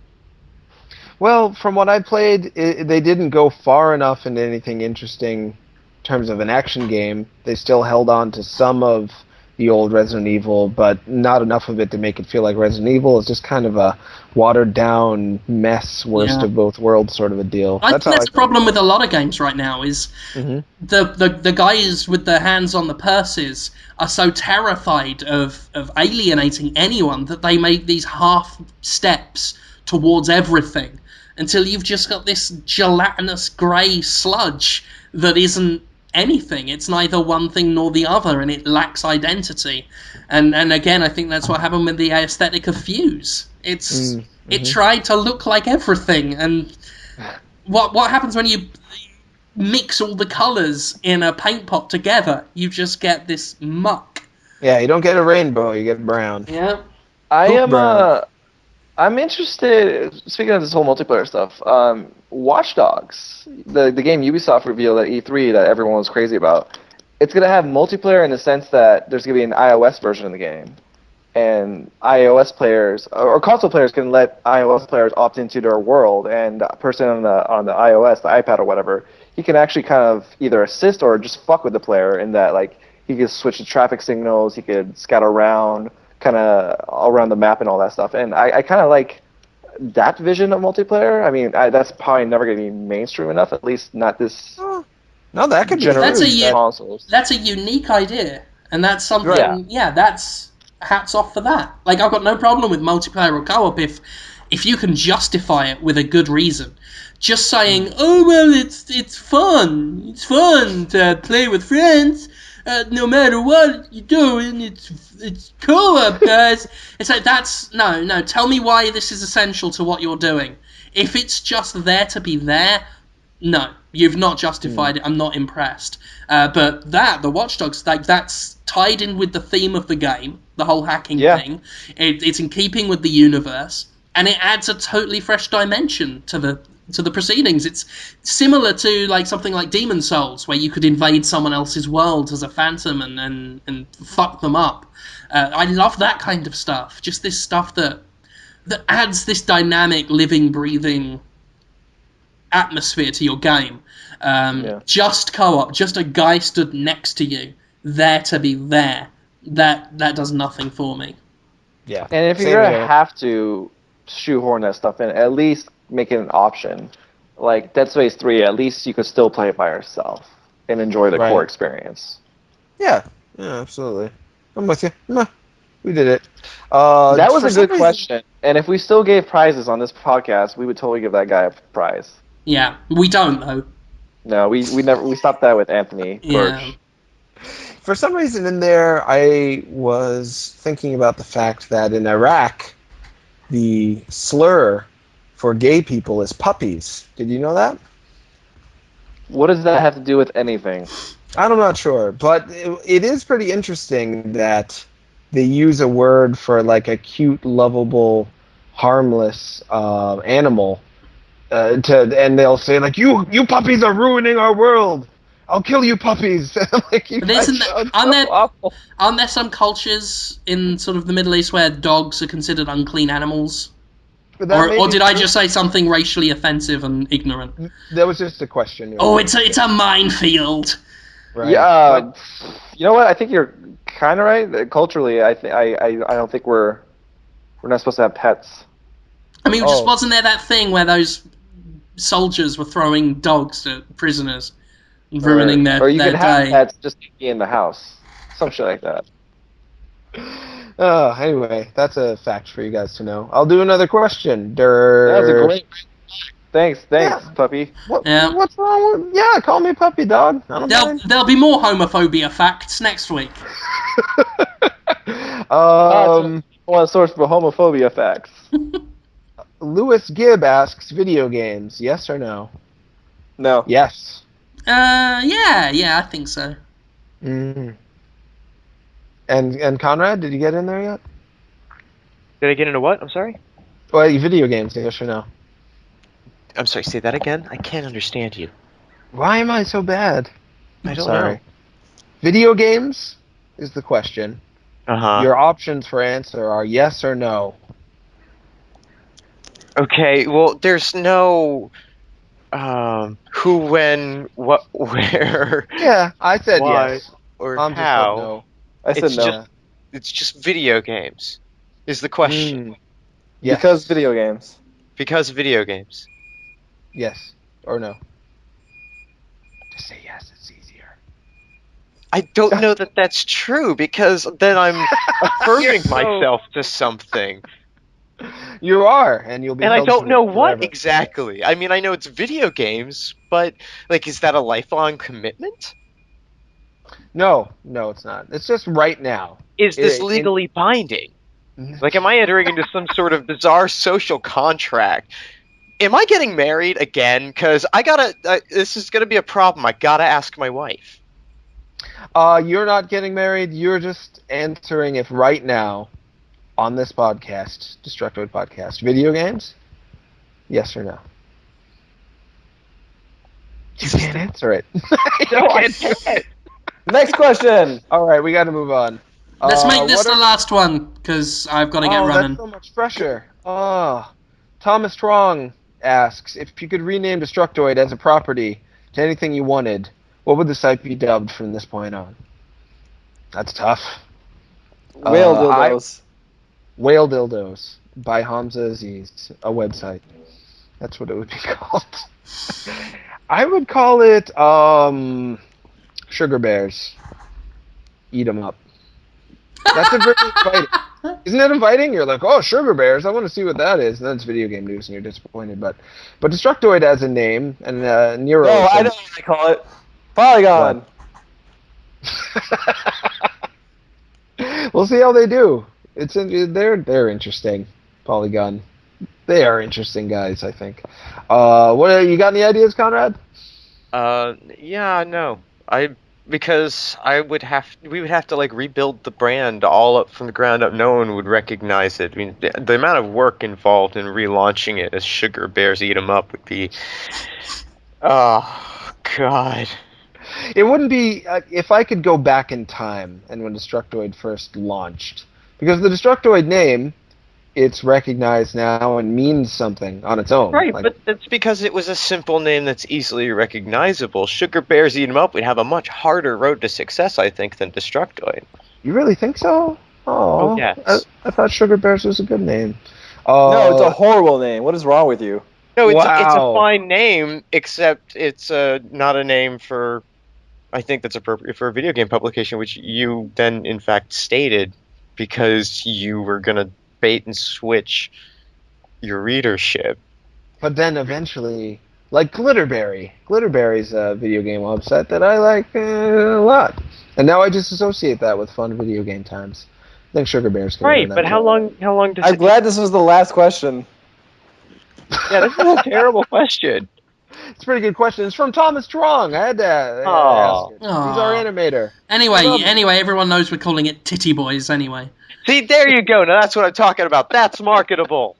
Well, from what I played, they didn't go far enough into anything interesting in terms of an action game. They still held on to some of the old Resident Evil, but not enough of it to make it feel like Resident Evil. It's just kind of a watered-down mess, worst of both worlds sort of a deal. I think that's the problem with a lot of games right now, is the guys with their hands on the purses are so terrified of alienating anyone that they make these half steps towards everything until you've just got this gelatinous grey sludge that isn't anything. It's neither one thing nor the other, and it lacks identity. And again, I think that's what happened with the aesthetic of Fuse. It tried to look like everything, and what happens when you mix all the colours in a paint pot together? You just get this muck. Yeah, you don't get a rainbow, you get brown. Yeah. I'm interested, speaking of this whole multiplayer stuff, Watch Dogs, the game Ubisoft revealed at E3 that everyone was crazy about, it's going to have multiplayer in the sense that there's going to be an iOS version of the game. And iOS players, or console players, can let iOS players opt into their world, and a person on the iOS, the iPad or whatever, he can actually kind of either assist or just fuck with the player in that, like, he could switch the traffic signals, he could scout around, kind of all around the map and all that stuff. And I kind of like that vision of multiplayer. I mean, that's probably never going to be mainstream enough, at least not this. No, that could be. That's a unique idea, and that's something. Yeah, that's hats off for that. Like, I've got no problem with multiplayer or co-op if you can justify it with a good reason. Just saying, oh well, it's fun. It's fun to play with friends. No matter what you're doing, it's co-op, guys. It's like, no. Tell me why this is essential to what you're doing. If it's just there to be there, no, you've not justified it. I'm not impressed. But the Watch Dogs, like, that's tied in with the theme of the game, the whole hacking thing. It's in keeping with the universe, and it adds a totally fresh dimension to to the proceedings. It's similar to like something like Demon Souls, where you could invade someone else's world as a phantom and fuck them up. I love that kind of stuff. Just this stuff that adds this dynamic, living, breathing atmosphere to your game. Just co-op, just a guy stood next to you, there to be there. That does nothing for me. Yeah. And if you're gonna have to shoehorn that stuff in, at least make it an option. Like Dead Space 3, at least you could still play it by yourself and enjoy the core experience. Yeah, absolutely. I'm with you. No, we did it. That was a good question. And if we still gave prizes on this podcast, we would totally give that guy a prize. Yeah, we don't though. No, we stopped that with Anthony Birch. For some reason in there, I was thinking about the fact that in Iraq, the slur for gay people is puppies. Did you know that? What does that have to do with anything? I'm not sure, but it is pretty interesting that they use a word for like a cute, lovable, harmless animal, and they'll say like, "You puppies are ruining our world. I'll kill you, puppies." Like, aren't there some cultures in sort of the Middle East where dogs are considered unclean animals? Or did I just say something racially offensive and ignorant? That was just a question. Oh, it's a minefield. Right. Yeah, you know what? I think you're kind of right. Culturally, I don't think we're not supposed to have pets. I mean, just wasn't there that thing where those soldiers were throwing dogs at prisoners? Ruining their day. Or you could have pets just be in the house. Some shit like that. Anyway, that's a fact for you guys to know. I'll do another question. That was a great... Thanks, puppy. What's wrong with... Yeah, call me puppy, dog. There'll be more homophobia facts next week. One source for homophobia facts. Lewis Gibb asks, video games, yes or no? No. Yes. Yeah, I think so. And Conrad, did you get in there yet? Did I get into what? I'm sorry? Well, video games, yes or no? I'm sorry, say that again? I can't understand you. Why am I so bad? I don't know. Video games is the question. Uh-huh. Your options for answer are yes or no. Okay, well, there's no... who, when, what, where... Yeah, I said why, yes. Or how. No. I said no. It's just video games, is the question. Yes. Because video games. Because video games. Yes. Or no. Just say yes, it's easier. I don't know that that's true, because then I'm affirming myself to something. You are, and you'll be. And I don't know what forever. exactly. I mean, I know it's video games, but like, is that a lifelong commitment? No, it's not. It's just right now. Is this legally binding? Like, am I entering into some sort of bizarre social contract? Am I getting married again? Because this is gonna be a problem. I gotta ask my wife. You're not getting married. You're just answering if right now, on this podcast, Destructoid Podcast, video games, yes or no? You can't answer it. No, I can't. Next question. All right, we got to move on. Let's make this the last one, because I've got to get running. That's so much pressure. Thomas Strong asks, if you could rename Destructoid as a property to anything you wanted, what would the site be dubbed from this point on? That's tough. Whale dildos. Whale dildos by Hamza Aziz, a website. That's what it would be called. I would call it Sugar Bears. Eat 'em up. That's a very inviting. Isn't that inviting? You're like, oh, Sugar Bears, I want to see what that is. And then it's video game news and you're disappointed. But Destructoid as a name, and Nero... Oh, I know what I call it. Polygon. We'll see how they do. They're interesting. Polygon. They are interesting guys, I think. What you got any ideas, Conrad? Yeah, no. I because we would have to like rebuild the brand all up from the ground up. No one would recognize it. I mean, the amount of work involved in relaunching it as Sugar Bears Eat 'Em Up would be, oh God. It wouldn't be if I could go back in time and when Destructoid first launched, because the Destructoid name, it's recognized now and means something on its own. Right, but that's because it was a simple name that's easily recognizable. Sugar Bears Eat 'Em Up would have a much harder road to success, I think, than Destructoid. You really think so? Oh, yes. I thought Sugar Bears was a good name. No, it's a horrible name. What is wrong with you? No, it's a fine name, except it's not a name for, I think that's appropriate for a video game publication, which you then, in fact, stated because you were going to bait and switch your readership. But then eventually, like Glitterberry. Glitterberry's a video game website that I like a lot. And now I just associate that with fun video game times. I think Sugar Bears can Right, but how long does I'm glad this was the last question. Yeah, this is a terrible question. It's a pretty good question. It's from Thomas Strong. I had to ask it. He's our animator. Anyway, everyone knows we're calling it Titty Boys anyway. See, there you go. Now that's what I'm talking about. That's marketable.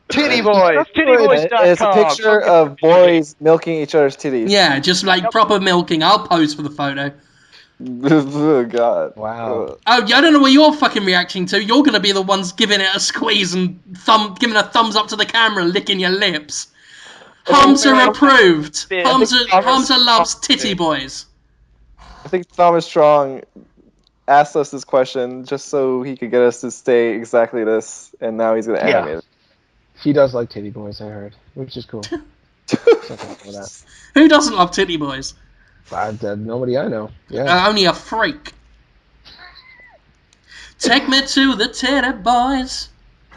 Titty Boys. Tittyboys.com. It's a picture of boys milking each other's titties. Yeah, just like proper milking. I'll pose for the photo. Oh, God. Wow. Oh, I don't know what you're fucking reacting to. You're going to be the ones giving it a squeeze and giving a thumbs up to the camera, licking your lips. Hamza approved. Hamza loves Titty Boys. I think Thomas Strong asked us this question just so he could get us to say exactly this, and now he's going to animate it. He does like Titty Boys, I heard, which is cool. Who doesn't love Titty Boys? Nobody I know. Yeah. Only a freak. Take me to the Titty Boys.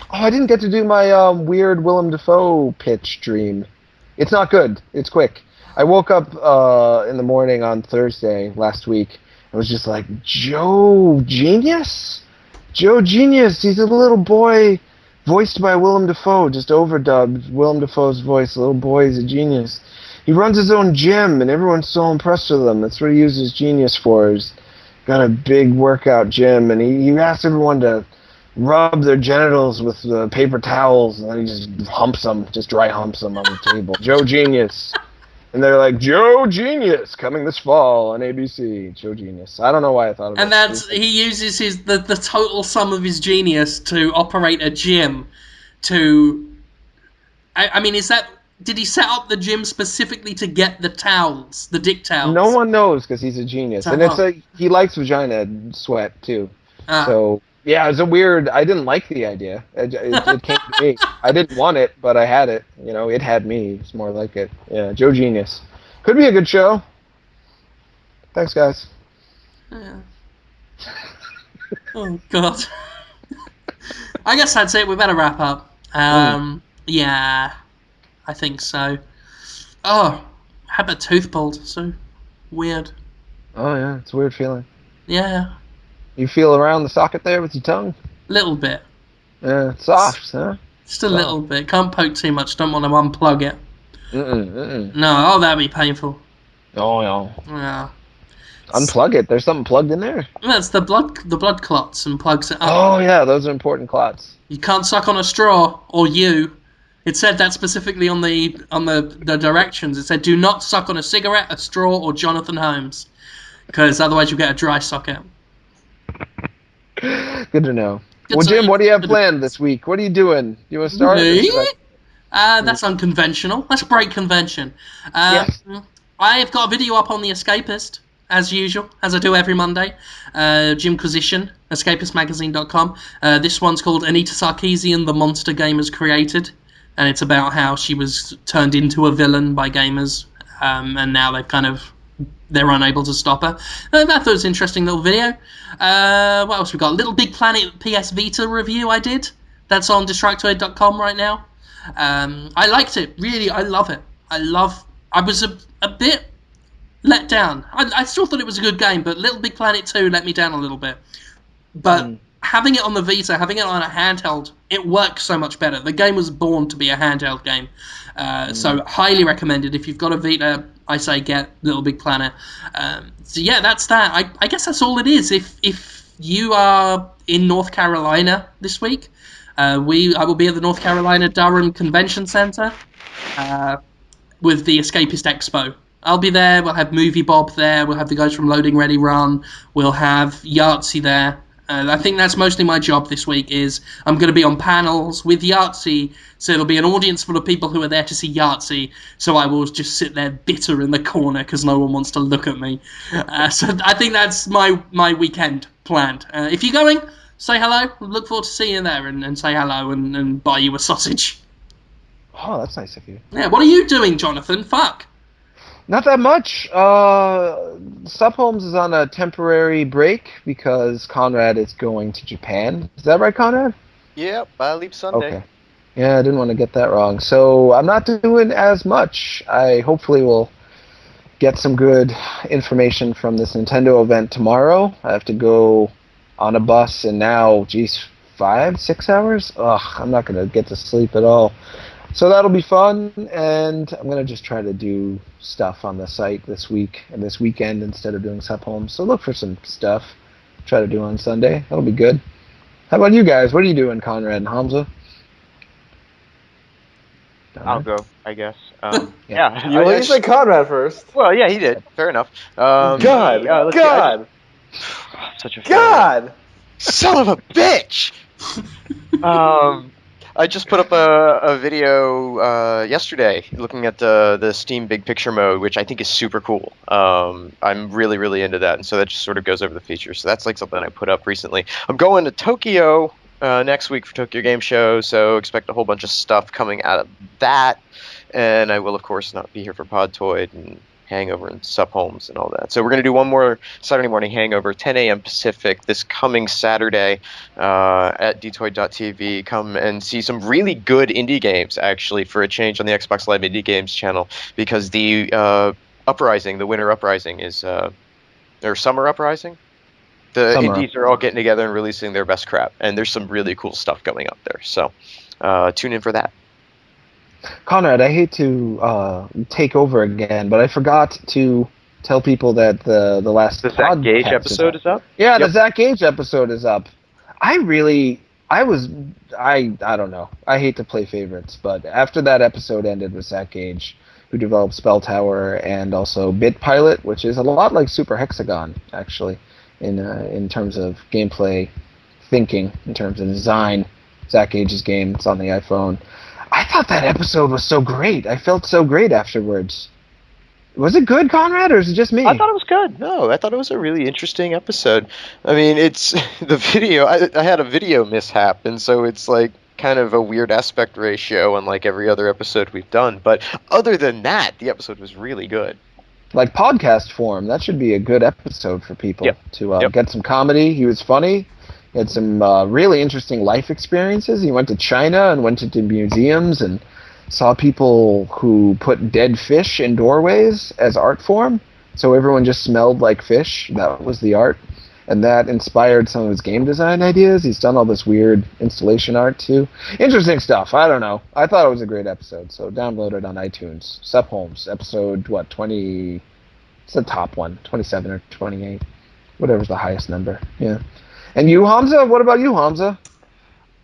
Oh, I didn't get to do my weird Willem Dafoe pitch dream. It's not good. It's quick. I woke up in the morning on Thursday last week and was just like, Joe Genius? Joe Genius. He's a little boy voiced by Willem Dafoe, just overdubbed Willem Dafoe's voice. The little boy is a genius. He runs his own gym, and everyone's so impressed with him. That's what he uses Genius for. He's got a big workout gym, and he asks everyone to rub their genitals with paper towels, and then he just humps them, just dry humps them on the table. Joe Genius. And they're like, Joe Genius, coming this fall on ABC. Joe Genius. I don't know why I thought of that. And he uses the total sum of his genius to operate a gym to... I mean, did he set up the gym specifically to get the towels, the dick towels? No one knows because he's a genius. And he likes vagina sweat, too. So, yeah, it's a weird... I didn't like the idea. It came to me. I didn't want it, but I had it. You know, it had me. It's more like it. Yeah, Joe Genius. Could be a good show. Thanks, guys. Yeah. Oh, God. I guess that's it. We better wrap up. Yeah, I think so. Oh, I had my tooth pulled. So weird. Oh, yeah. It's a weird feeling. Yeah. You feel around the socket there with your tongue? Little bit. Yeah, it's soft, huh? Just a little bit. Can't poke too much. Don't want to unplug it. No, that'd be painful. Oh, yeah. Yeah. Unplug it. There's something plugged in there. That's the blood clots and plugs it up. Oh, yeah. Those are important clots. You can't suck on a straw, or you. It said that specifically on the directions. It said, do not suck on a cigarette, a straw, or Jonathan Holmes. Because otherwise you'll get a dry socket. Good to know. Well, Jim, what do you have planned this week? What are you doing? You want to start? That's unconventional. Let's break convention. Yes. I've got a video up on The Escapist, as usual, as I do every Monday. Jimquisition, escapistmagazine.com. This one's called Anita Sarkeesian, the monster gamers created. And it's about how she was turned into a villain by gamers. And now they're unable to stop her. I thought it was an interesting little video. What else we got? Little Big Planet PS Vita review I did. That's on Destructoid.com right now. I liked it. Really, I love it. I was a bit let down. I still thought it was a good game, but Little Big Planet 2 let me down a little bit. But having it on the Vita, having it on a handheld it works so much better. The game was born to be a handheld game, so highly recommended. If you've got a Vita, I say get Little Big Planet. So yeah, that's that. I guess that's all it is. If you are in North Carolina this week, I will be at the North Carolina Durham Convention Center with the Escapist Expo. I'll be there. We'll have Movie Bob there. We'll have the guys from Loading Ready Run. We'll have Yahtzee there. I think that's mostly my job this week. Is I'm going to be on panels with Yahtzee, so it'll be an audience full of people who are there to see Yahtzee. So I will just sit there bitter in the corner because no one wants to look at me. So I think that's my weekend planned. If you're going, say hello. Look forward to seeing you there and say hello and buy you a sausage. Oh, that's nice of you. Yeah. What are you doing, Jonathan? Fuck. Not that much. Subhomes is on a temporary break because Conrad is going to Japan. Is that right, Conrad? Yep, I leave Sunday. Okay. Yeah, I didn't want to get that wrong. So I'm not doing as much. I hopefully will get some good information from this Nintendo event tomorrow. I have to go on a bus and now, 5-6 hours? Ugh, I'm not going to get to sleep at all. So that'll be fun, and I'm going to just try to do stuff on the site this week and this weekend instead of doing Subhomes. So look for some stuff. Try to do on Sunday. That'll be good. How about you guys? What are you doing, Conrad and Hamza? I'll go, I guess. Yeah. You said Conrad first. Well, yeah, he did. Fair enough. God. Such a God. Son of a bitch! I just put up a video yesterday looking at the Steam Big Picture mode, which I think is super cool. I'm really, really into that, and so that just sort of goes over the features. So that's like something I put up recently. I'm going to Tokyo next week for Tokyo Game Show, so expect a whole bunch of stuff coming out of that. And I will, of course, not be here for Podtoid and Hangover and Subhomes and all that. So we're going to do one more Saturday morning Hangover, 10 a.m. Pacific, this coming Saturday at dtoid.tv. Come and see some really good indie games, actually, for a change on the Xbox Live Indie Games channel, because the Uprising, the Winter Uprising is, or Summer Uprising? Indies are all getting together and releasing their best crap, and there's some really cool stuff going up there. So tune in for that. Conrad, I hate to take over again, but I forgot to tell people that the last Zach Gage episode is up? Yeah, the Zach Gage episode is up. I don't know. I hate to play favorites, but after that episode ended with Zach Gage, who developed Spell Tower and also Bit Pilot, which is a lot like Super Hexagon, actually, in terms of gameplay thinking, in terms of design. Zach Gage's game, it's on the iPhone. I thought that episode was so great. I felt so great afterwards. Was it good, Conrad, or is it just me? I thought it was good. No, I thought it was a really interesting episode. I mean, it's the video. I had a video mishap, and so it's like kind of a weird aspect ratio unlike every other episode we've done. But other than that, the episode was really good. Like podcast form, that should be a good episode for people to get some comedy. He was funny. He had some really interesting life experiences. He went to China and went to museums and saw people who put dead fish in doorways as art form. So everyone just smelled like fish. That was the art. And that inspired some of his game design ideas. He's done all this weird installation art, too. Interesting stuff. I don't know. I thought it was a great episode. So download it on iTunes. Subhomes, episode, 20... It's the top one. 27 or 28. Whatever's the highest number. Yeah. And you, Hamza? What about you, Hamza?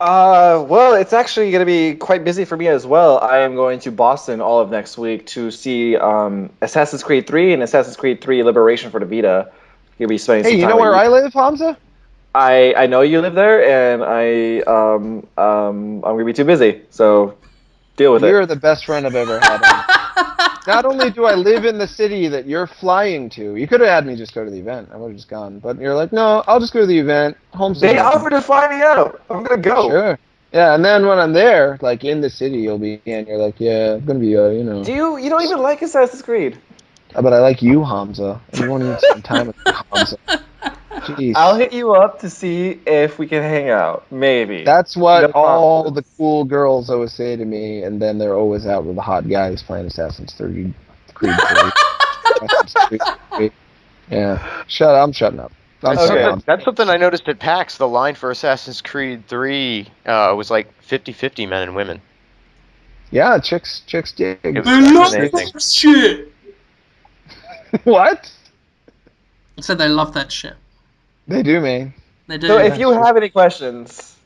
Well, it's actually going to be quite busy for me as well. I am going to Boston all of next week to see Assassin's Creed 3 and Assassin's Creed 3 Liberation for the Vita. You'll be spending some time. Hey, you know where I live, Hamza? I know you live there, and I'm going to be too busy, so deal with it. You're the best friend I've ever had. Not only do I live in the city that you're flying to, you could have had me just go to the event. I would have just gone. But you're like, no, I'll just go to the event. They offered to fly me out. I'm going to go. Sure. Yeah, and then when I'm there, like in the city, you'll be, and you're like, yeah, I'm going to be, you know. You don't even like Assassin's Creed? But I like you, Hamza. And you won't even spend time with me, Hamza. Jeez. I'll hit you up to see if we can hang out. Maybe. That's what all the cool girls always say to me, and then they're always out with the hot guys playing Assassin's Creed 3. Yeah. I'm shutting up. That's something I noticed at PAX. The line for Assassin's Creed 3 was like 50-50 men and women. Yeah, chicks dig. They love that shit. What? I said they love that shit. They do, man. They do. So if you have any questions,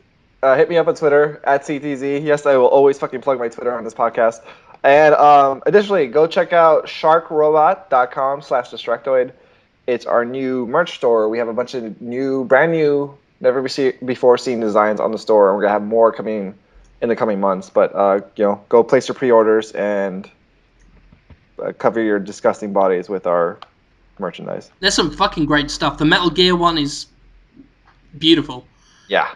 hit me up on Twitter @CTZ. Yes, I will always fucking plug my Twitter on this podcast. And additionally, go check out sharkrobot.com/Destructoid. It's our new merch store. We have a bunch of brand new, never before seen designs on the store, and we're gonna have more coming in the coming months. But go place your pre-orders and cover your disgusting bodies with our merchandise. There's some fucking great stuff. The Metal Gear one is beautiful. Yeah.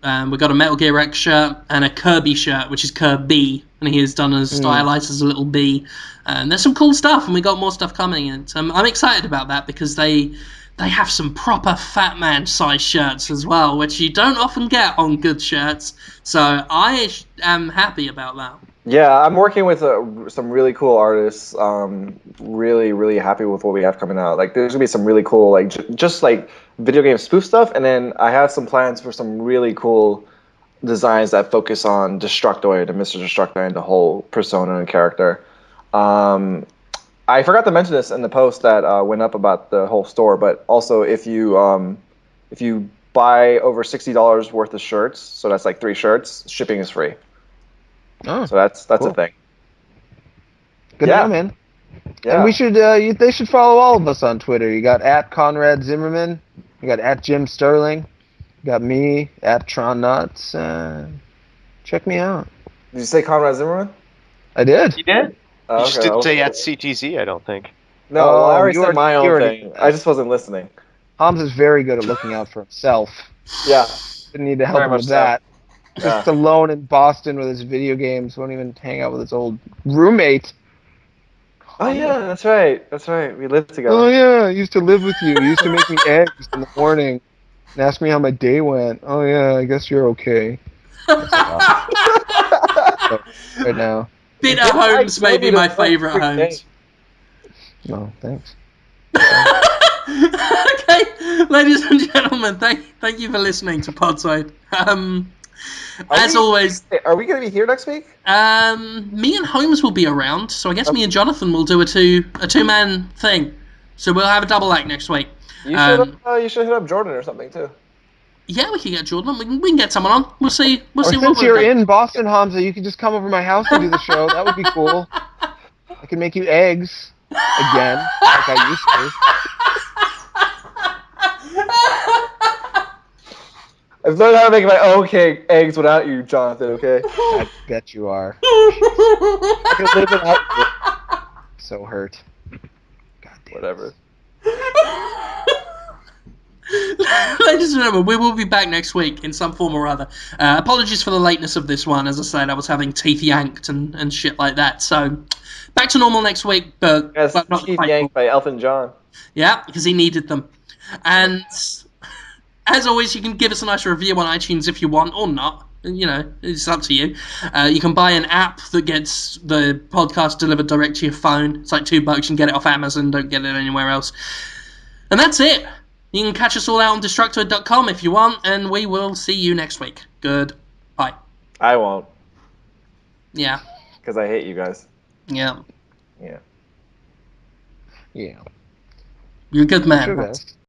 We got a Metal Gear X shirt and a Kirby shirt, which is Kirby, and he is done as stylized as a little bee. And there's some cool stuff, and we got more stuff coming. And I'm excited about that because they have some proper fat man size shirts as well, which you don't often get on good shirts. So I am happy about that. Yeah, I'm working with some really cool artists. Really, really happy with what we have coming out. Like, there's gonna be some really cool, like, just like video game spoof stuff, and then I have some plans for some really cool designs that focus on Destructoid and Mr. Destructoid and the whole persona and character. I forgot to mention this in the post that went up about the whole store, but also if you buy over $60 worth of shirts, so that's like 3 shirts, shipping is free. Oh, so that's cool. a thing. Good to know, man. Yeah. And we should they should follow all of us on Twitter. You got @Conrad Zimmerman, you got @Jim Sterling, you got me @TronNuts. Check me out. Did you say Conrad Zimmerman? I did. You did? Oh, you just didn't say @CTZ, I don't think. No, well, I already said my own thing. I just wasn't listening. Hans is very good at looking out for himself. Yeah. Didn't need to help him with that. Just alone in Boston with his video games, won't even hang out with his old roommate. Oh yeah, that's right. That's right. We lived together. Oh yeah, I used to live with you. You used to make me eggs in the morning and ask me how my day went. Oh yeah, I guess you're okay. Right now. Bitter homes may be my favorite homes. No, thanks. Okay, ladies and gentlemen, thank you for listening to Podtoid. As always, are we going to be here next week? Me and Holmes will be around, so I guess me and Jonathan will do a two-man thing. So we'll have a double act next week. You should hit up Jordan or something too. Yeah, we can get Jordan. We can get someone on. We'll see. Since you're in Boston, Hamza, you can just come over to my house and do the show. That would be cool. I can make you eggs again, like I used to. I've learned how to make my own eggs without you, Jonathan, okay? I bet you are. I can live without you. So hurt. God damn. Whatever. Ladies and gentlemen, we will be back next week in some form or other. Apologies for the lateness of this one. As I said, I was having teeth yanked and shit like that. So, back to normal next week, but not teeth yanked by Elton John. Yeah, because he needed them. And as always, you can give us a nice review on iTunes if you want, or not. You know, it's up to you. You can buy an app that gets the podcast delivered direct to your phone. It's like $2. You can get it off Amazon. Don't get it anywhere else. And that's it. You can catch us all out on Destructoid.com if you want, and we will see you next week. Goodbye. I won't. Yeah. Because I hate you guys. Yeah. Yeah. Yeah. You're a good man.